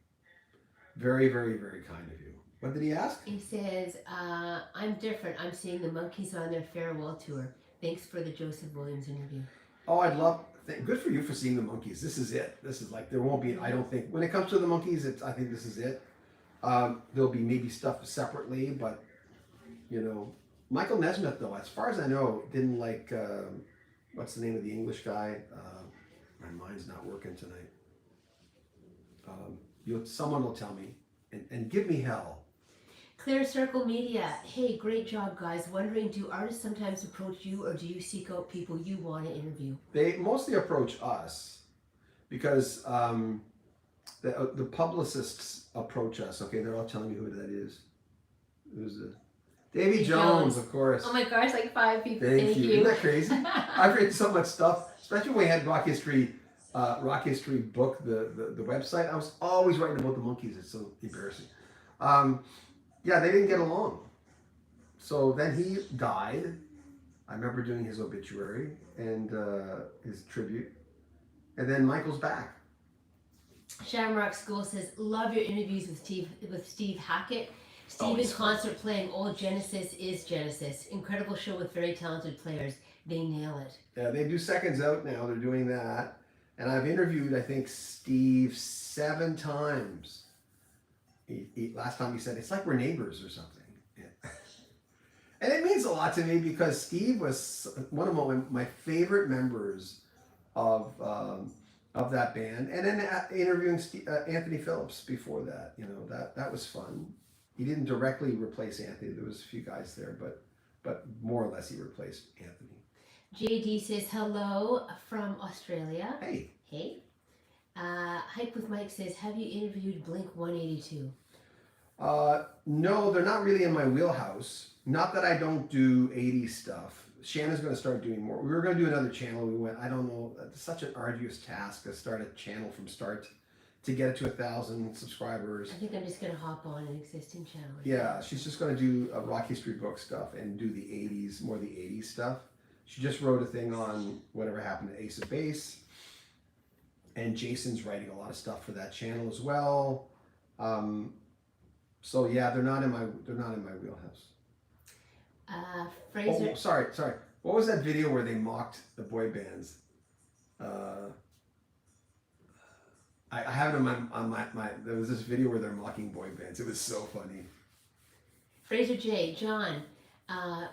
Very, very, very kind of you. What did he ask? He says, "I'm different. I'm seeing the Monkees on their farewell tour. Thanks for the Joseph Williams interview." Oh, good for you for seeing the Monkees. This is it. This is there won't be, I don't think, when it comes to the Monkees, I think this is it. There'll be maybe stuff separately, but, Michael Nesmith, though, as far as I know, didn't like, what's the name of the English guy? My mind's not working tonight. Someone will tell me, and give me hell. Clear Circle Media. "Hey, great job, guys. Wondering, do artists sometimes approach you, or do you seek out people you want to interview?" They mostly approach us because the publicists approach us. Okay, they're all telling me who that is. Who's the Davy Jones, of course. Oh my gosh, like 5 people. Thank you. Isn't that crazy? I've written so much stuff, especially when we had Rock History book, the website. I was always writing about the Monkees. It's so embarrassing. Yeah, they didn't get along. So then he died. I remember doing his obituary and his tribute. And then Michael's back. Shamrock School says, "Love your interviews with Steve Hackett. Steve in concert playing old Genesis is Genesis. Incredible show with very talented players. They nail it." Yeah, they do Seconds Out now. They're doing that. And I've interviewed, I think, Steve 7 times. Last time he said, it's like we're neighbors or something. Yeah. And it means a lot to me because Steve was one of my favorite members of that band. And then interviewing Anthony Phillips before that, that was fun. He didn't directly replace Anthony. There was a few guys there, but more or less he replaced Anthony. JD says hello from Australia. Hey. Hey. Hype with Mike says, have you interviewed Blink 182? No, they're not really in my wheelhouse. Not that I don't do 80s stuff. Shannon's going to start doing more. We were going to do another channel. We went, I don't know, it's such an arduous task to start a channel from start to get it to 1,000 subscribers. I think I'm just going to hop on an existing channel. Yeah, she's just going to do rock history book stuff and do the 80s, more the 80s stuff. She just wrote a thing on whatever happened to Ace of Base. And Jason's writing a lot of stuff for that channel as well. So yeah, they're not in my wheelhouse. Fraser. Oh, sorry. What was that video where they mocked the boy bands? I have it on my. There was this video where they're mocking boy bands. It was so funny. Fraser J. John,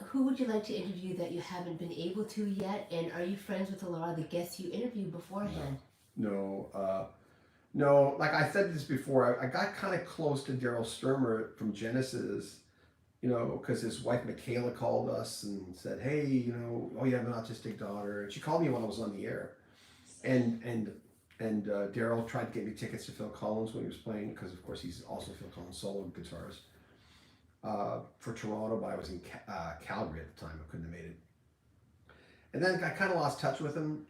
who would you like to interview that you haven't been able to yet? And are you friends with a lot of the guests you interviewed beforehand? No. Like I said this before, I got kind of close to Daryl Sturmer from Genesis, because his wife Michaela called us and said, hey, oh, you have an autistic daughter. And she called me when I was on the air. And Daryl tried to get me tickets to Phil Collins when he was playing, because of course he's also Phil Collins' solo guitarist, for Toronto, but I was in Calgary at the time. I couldn't have made it. And then I kind of lost touch with him.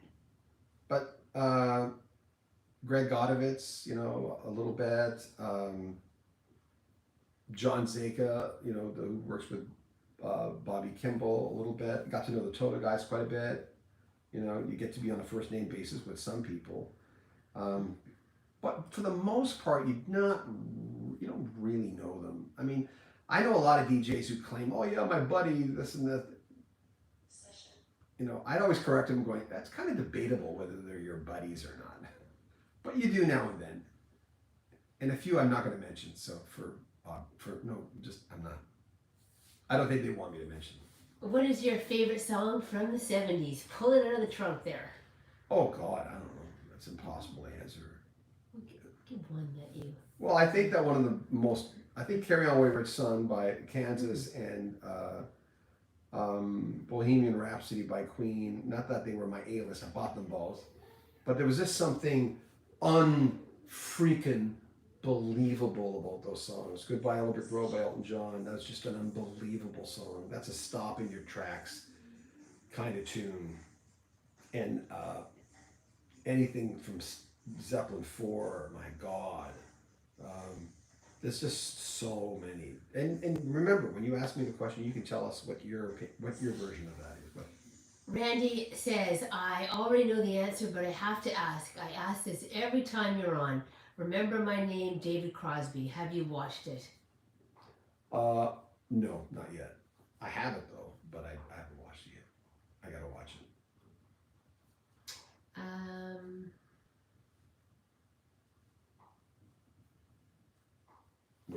But Greg Godovitz, a little bit. John Zeka, who works with Bobby Kimball a little bit. Got to know the Toto guys quite a bit. You get to be on a first name basis with some people. But for the most part, you don't really know them. I mean, I know a lot of DJs who claim, oh yeah, my buddy, this and that. I'd always correct them going, that's kind of debatable whether they're your buddies or not. But you do now and then. And a few I'm not going to mention. So I'm not. I don't think they want me to mention. What is your favorite song from the 70s? Pull it out of the trunk there. Oh God, I don't know. That's an impossible to answer. Give one that you... Well, I think that one of the most, Carry On Wayward Son by Kansas and Bohemian Rhapsody by Queen, not that they were my A-list, I bought them both, but there was just something unfreaking believable about those songs. Goodbye Eldrick Road by Elton John, that's just an unbelievable song. That's a stop in your tracks kind of tune. And anything from Zeppelin 4, my God. There's just so many. And remember, when you ask me the question, you can tell us what your version of that is. But Randy says, I already know the answer, but I have to ask. I ask this every time you're on. Remember My Name, David Crosby. Have you watched it? No, not yet. I haven't though, but I haven't watched it yet. I gotta watch it.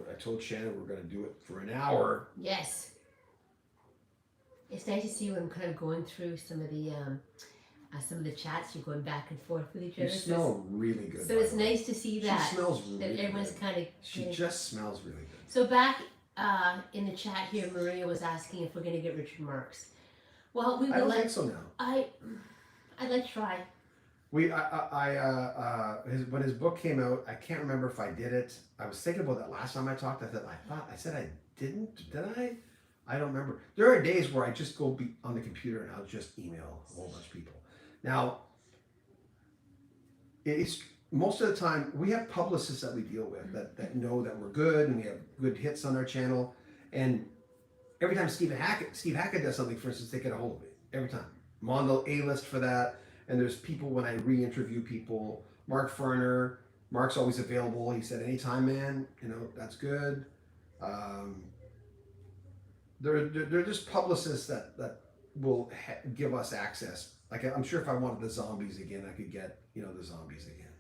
I told Shannon we're going to do it for an hour. Yes. It's nice to see when I'm kind of going through some of the chats. You're going back and forth with each other. You smell really good. So it's nice to see that. She smells really good. Everyone's kind of... She just smells really good. So back in the chat here, Maria was asking if we're going to get Richard Marx. Well, we will. I don't think so now. I'd like to try. When his book came out, I can't remember if I did it. I was thinking about that last time I talked. I said I didn't. Did I? I don't remember. There are days where I just go on the computer and I'll just email a whole bunch of people. Now, it's most of the time we have publicists that we deal with that know that we're good and we have good hits on our channel. And every time Steve Hackett does something, for instance, they get a hold of me every time. I'm on the A-list for that. And there's people when I re-interview people, Mark Ferner, Mark's always available. He said, anytime, man, that's good. They're just publicists that will give us access. Like I'm sure if I wanted the Zombies again, I could get, the zombies again.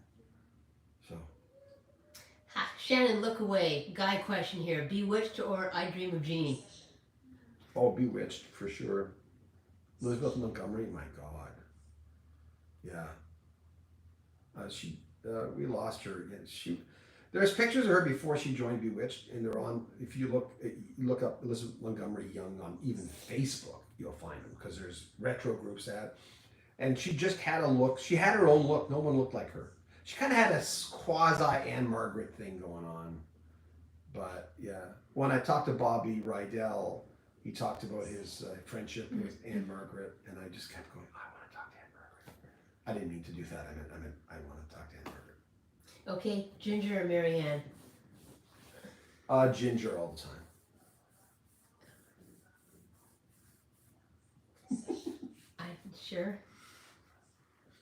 So. Ha, Shannon, look away. Guy question here. Bewitched or I Dream of Jeannie? Oh, Bewitched for sure. Elizabeth Montgomery, my God. Yeah. We lost her. There's pictures of her before she joined Bewitched, and they're on. If you look up Elizabeth Montgomery Young on even Facebook, you'll find them because there's retro groups and she just had a look. She had her own look. No one looked like her. She kind of had a quasi Anne Margaret thing going on. But yeah, when I talked to Bobby Rydell, he talked about his friendship with Anne Margaret, and I just kept going, I want to talk to Anne Margaret. I didn't mean to do that. I meant I want to talk to Anne Margaret. Okay, Ginger or Marianne? Ginger all the time. I'm sure.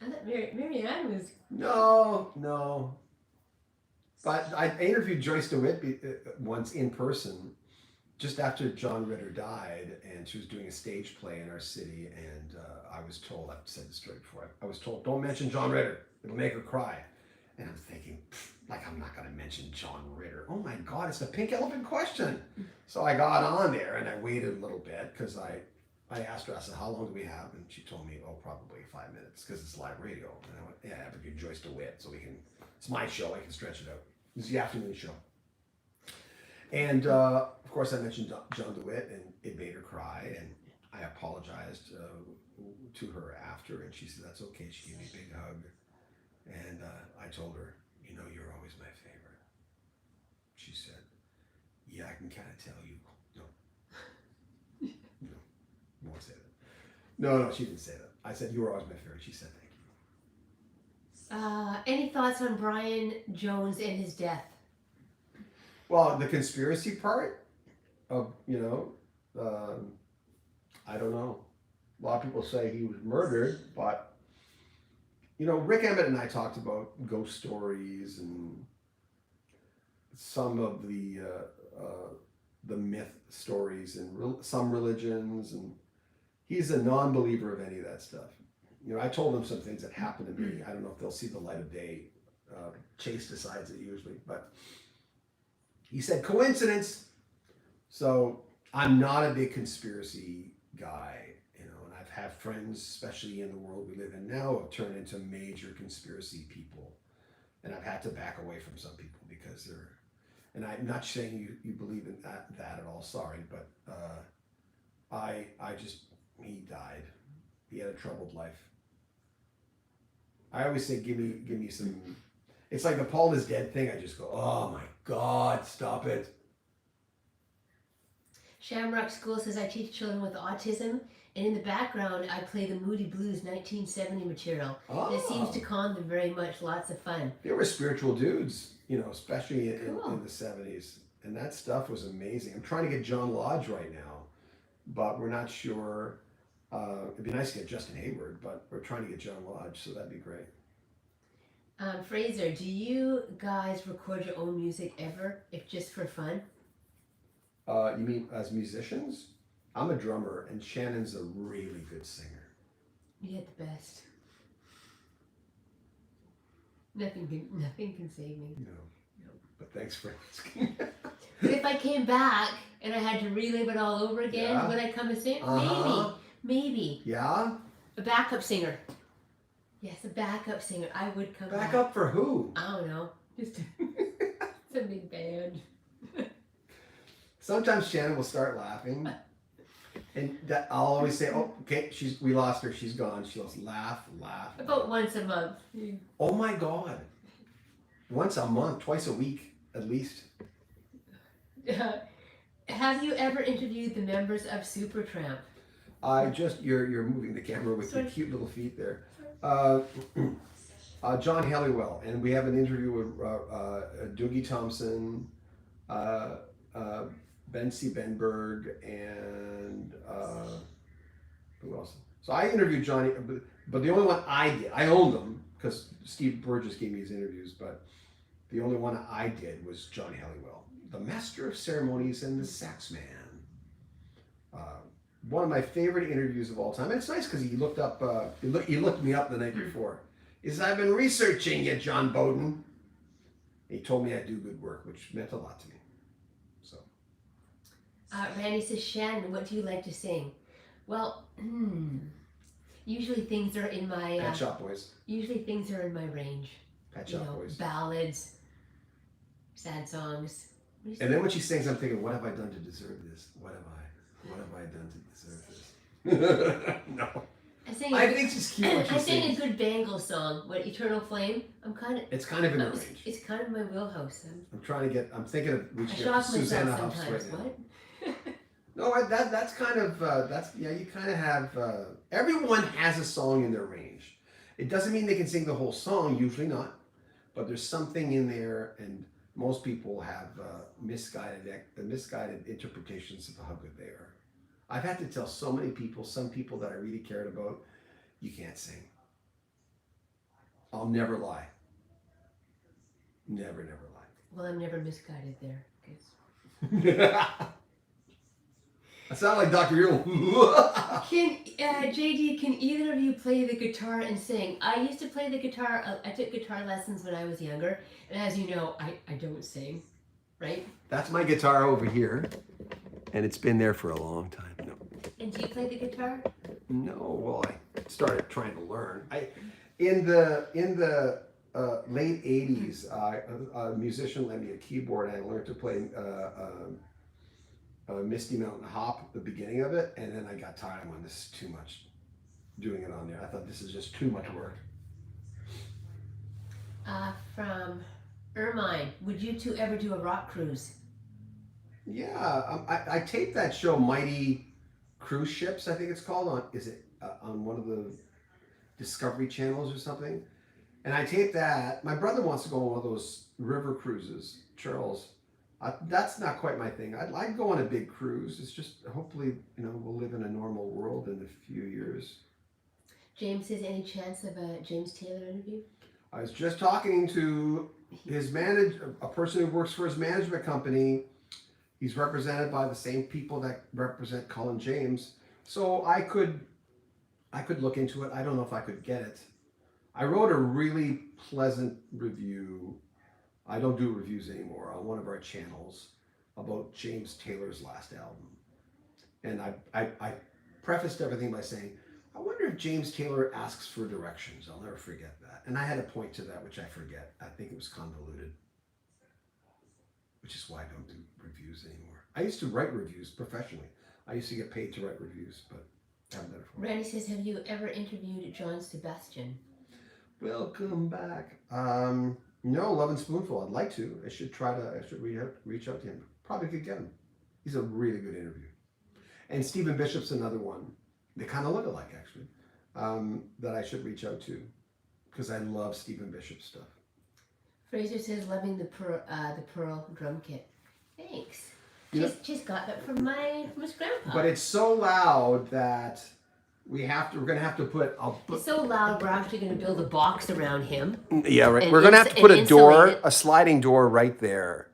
I thought Marianne was... No. But I interviewed Joyce DeWitt once in person, just after John Ritter died, and she was doing a stage play in our city, and I was told, I've said this story before, I was told, don't mention John Ritter, it'll make her cry. And I'm thinking, I'm not going to mention John Ritter. Oh my God, it's the pink elephant question. So I got on there and I waited a little bit because I asked her, I said, how long do we have? And she told me, probably 5 minutes because it's live radio. And I went, yeah, I interviewed Joyce DeWitt, so it's my show, I can stretch it out. It's the afternoon show. And of course I mentioned John DeWitt, and it made her cry, and I apologized to her after, and she said, that's okay. She gave me a big hug. And I told her, you're always my favorite. She said, yeah, I can kind of tell you. No, won't say that. No, she didn't say that. I said, you were always my favorite. She said, thank you. Any thoughts on Brian Jones and his death? Well, the conspiracy part of, I don't know. A lot of people say he was murdered, but Rick Emmett and I talked about ghost stories and some of the myth stories and some religions, and he's a non-believer of any of that stuff. I told him some things that happened to me. I don't know if they'll see the light of day. Chase decides it usually, but he said coincidence. So I'm not a big conspiracy guy. Have friends, especially in the world we live in now, have turned into major conspiracy people. And I've had to back away from some people because and I'm not saying you believe in that at all, sorry, but he died. He had a troubled life. I always say, give me some, it's like the Paul is dead thing. I just go, oh my God, stop it. Shamrock School says I teach children with autism, and in the background I play the Moody Blues 1970 material. Oh. It seems to calm them very much. Lots of fun. They were spiritual dudes, especially in the 70s. And that stuff was amazing. I'm trying to get John Lodge right now, but we're not sure. It'd be nice to get Justin Hayward, but we're trying to get John Lodge, so that'd be great. Fraser, do you guys record your own music ever, if just for fun? You mean as musicians? I'm a drummer, and Shannon's a really good singer. You get the best. Nothing can save me. No. But thanks for asking. But if I came back and I had to relive it all over again, would I come and sing? Maybe. Yeah? A backup singer. Yes, a backup singer. I would come back. Backup for who? I don't know. Just a big band. Sometimes Shannon will start laughing, and I'll always say, "Oh, okay, we lost her. She's gone." She'll laugh. About once a month. Oh my God! Once a month, twice a week, at least. Have you ever interviewed the members of Supertramp? You're moving the camera with your cute little feet there. John Helliwell, and we have an interview with Doogie Thompson, Ben C. Benberg, and who else? So I interviewed Johnny, but the only one I did, I owned them because Steve Burgess gave me his interviews, but the only one I did was John Helliwell, the master of ceremonies and the sax man. One of my favorite interviews of all time. And it's nice because he looked me up the night before. He says, I've been researching you, John Beaudin. He told me I do good work, which meant a lot to me. So, Randy says, Shannon, what do you like to sing? Well, usually things are in my Pet Shop Boys. Usually things are in my range. Pet Shop Boys. Ballads, sad songs. And then when she sings, I'm thinking, what have I done to deserve this? What have I done to deserve this? No. I think she's cute when she I sings. sang a good Bangles song, what, Eternal Flame? It's kind of in the range. It's kind of my wheelhouse. I'm thinking of reaching I out shock to Susanna myself House sometimes. right now. What? No, that's kind of, you kind of have, everyone has a song in their range. It doesn't mean they can sing the whole song, usually not, but there's something in there, and most people have misguided interpretations of how good they are. I've had to tell so many people, some people that I really cared about, you can't sing. I'll never lie. Never lie. Well, I'm never misguided there. Cause... I sound like Dr. Earl. JD, can either of you play the guitar and sing? I used to play the guitar. I took guitar lessons when I was younger. And as you know, I don't sing, right? That's my guitar over here. And it's been there for a long time. No. And do you play the guitar? No, well, I started trying to learn. In the late 80s, a musician lent me a keyboard, and I learned to play Misty Mountain Hop, the beginning of it, and then I got tired. I'm on, this is too much doing it on there. I thought this is just too much work. From Ermine, would you two ever do a rock cruise? Yeah, I taped that show, Mighty Cruise Ships, I think it's called, on one of the Discovery channels or something. And I taped that. My brother wants to go on one of those river cruises, Charles. That's not quite my thing. I'd go on a big cruise. It's just, hopefully, we'll live in a normal world in a few years. James says, any chance of a James Taylor interview? I was just talking to his a person who works for his management company. He's represented by the same people that represent Colin James. So I could look into it. I don't know if I could get it. I wrote a really pleasant review. I don't do reviews anymore, on one of our channels about James Taylor's last album. And I prefaced everything by saying, I wonder if James Taylor asks for directions. I'll never forget that. And I had a point to that, which I forget. I think it was convoluted, which is why I don't do reviews anymore. I used to write reviews professionally. I used to get paid to write reviews, but I haven't done it for a while. Randy says, have you ever interviewed John Sebastian? Welcome back. No, Love and Spoonful. I'd like to. I should reach out to him. Probably could get him. He's a really good interview. And Stephen Bishop's another one. They kind of look alike, actually, that I should reach out to, because I love Stephen Bishop's stuff. Fraser says, loving the Pearl drum kit. Thanks. Just got that from his grandpa. But it's so loud that we're gonna have to put. It's so loud. We're actually gonna build a box around him. Yeah, right. We're gonna have to put a sliding door right there,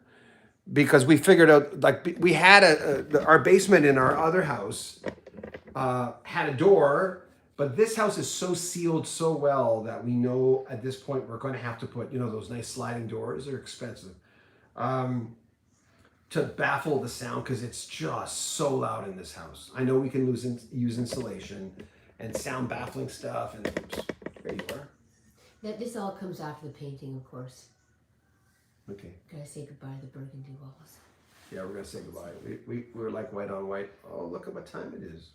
because we figured out, like, we had our basement in our other house had a door, but this house is so sealed so well that we know at this point we're going to have to put, those nice sliding doors. They're expensive, to baffle the sound, because it's just so loud in this house. I know we can use insulation and sound baffling stuff, and there you are. This all comes after the painting, of course. Okay. Gotta say goodbye to the burgundy walls. Yeah, we're gonna say goodbye. We're like white on white. Oh, look at what time it is.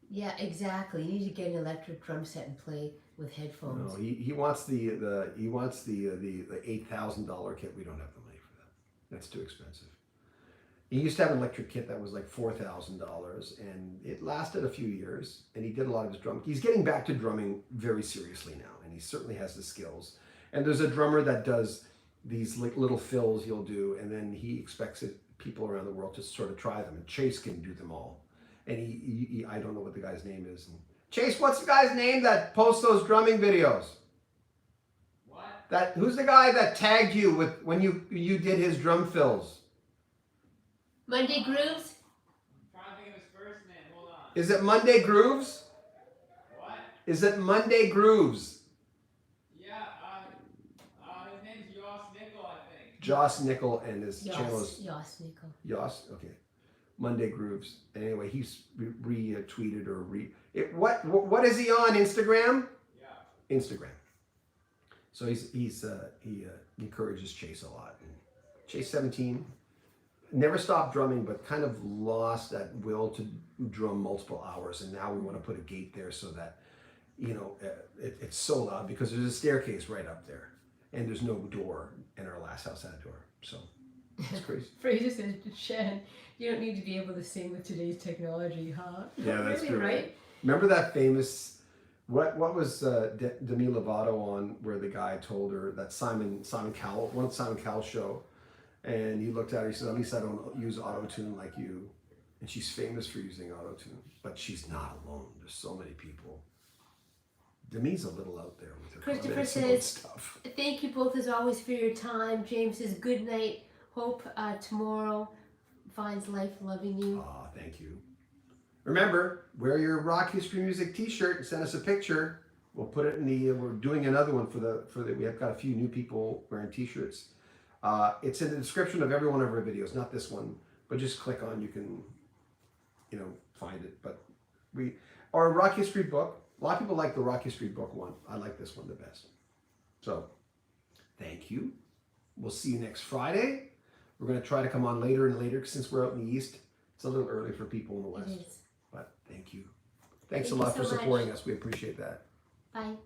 Yeah, exactly. You need to get an electric drum set and play with headphones. No, he wants the $8,000 kit. We don't have the money for that. That's too expensive. He used to have an electric kit that was like $4,000, and it lasted a few years. And he did a lot of his drumming. He's getting back to drumming very seriously now, and he certainly has the skills. And there's a drummer that does these little fills he'll do, and then he expects people around the world to sort of try them. And Chase can do them all. And he I don't know what the guy's name is. And Chase, what's the guy's name that posts those drumming videos? What? Who's the guy that tagged you when you did his drum fills? Monday Grooves? I'm trying to think of his first name. Hold on. Is it Monday Grooves? is at Monday Grooves. Yeah, his name's Joss Nickel, I think. Joss Nickel and his channel is Yoss Nickel. Yoss. Okay, Monday Grooves. Anyway, he's retweeted or what is he on Instagram? Yeah. Instagram. So he encourages Chase a lot. And Chase 17 never stopped drumming, but kind of lost that will to drum multiple hours, and now we want to put a gate there so that it's so loud because there's a staircase right up there, and there's no door, and our last house had a door, so it's crazy. Fraser says, Shannon, you don't need to be able to sing with today's technology, huh? Yeah, that's really, good. Right? Remember that famous what was Demi Lovato on where the guy told her that Simon Cowell, one of Simon Cowell's show, and he looked at her, he said, at least I don't use auto-tune like you. And she's famous for using auto-tune, but she's not alone. There's so many people. Demi's a little out there with her Christopher comments about says, stuff. thank you both as always for your time. James says, good night. Hope tomorrow finds life loving you. Aw, thank you. Remember, wear your Rock History Music t-shirt and send us a picture. We'll put it in the, we're doing another one for the, we have got a few new people wearing t-shirts. It's in the description of every one of our videos, not this one, but just click on, you can, find it. But our Rock History book, a lot of people like the Rock History book one. I like this one the best. So, thank you. We'll see you next Friday. We're going to try to come on later and later since we're out in the East. It's a little early for people in the West. It is. But thank you. Thanks Thank a lot you for so much. supporting us. We appreciate that. Bye.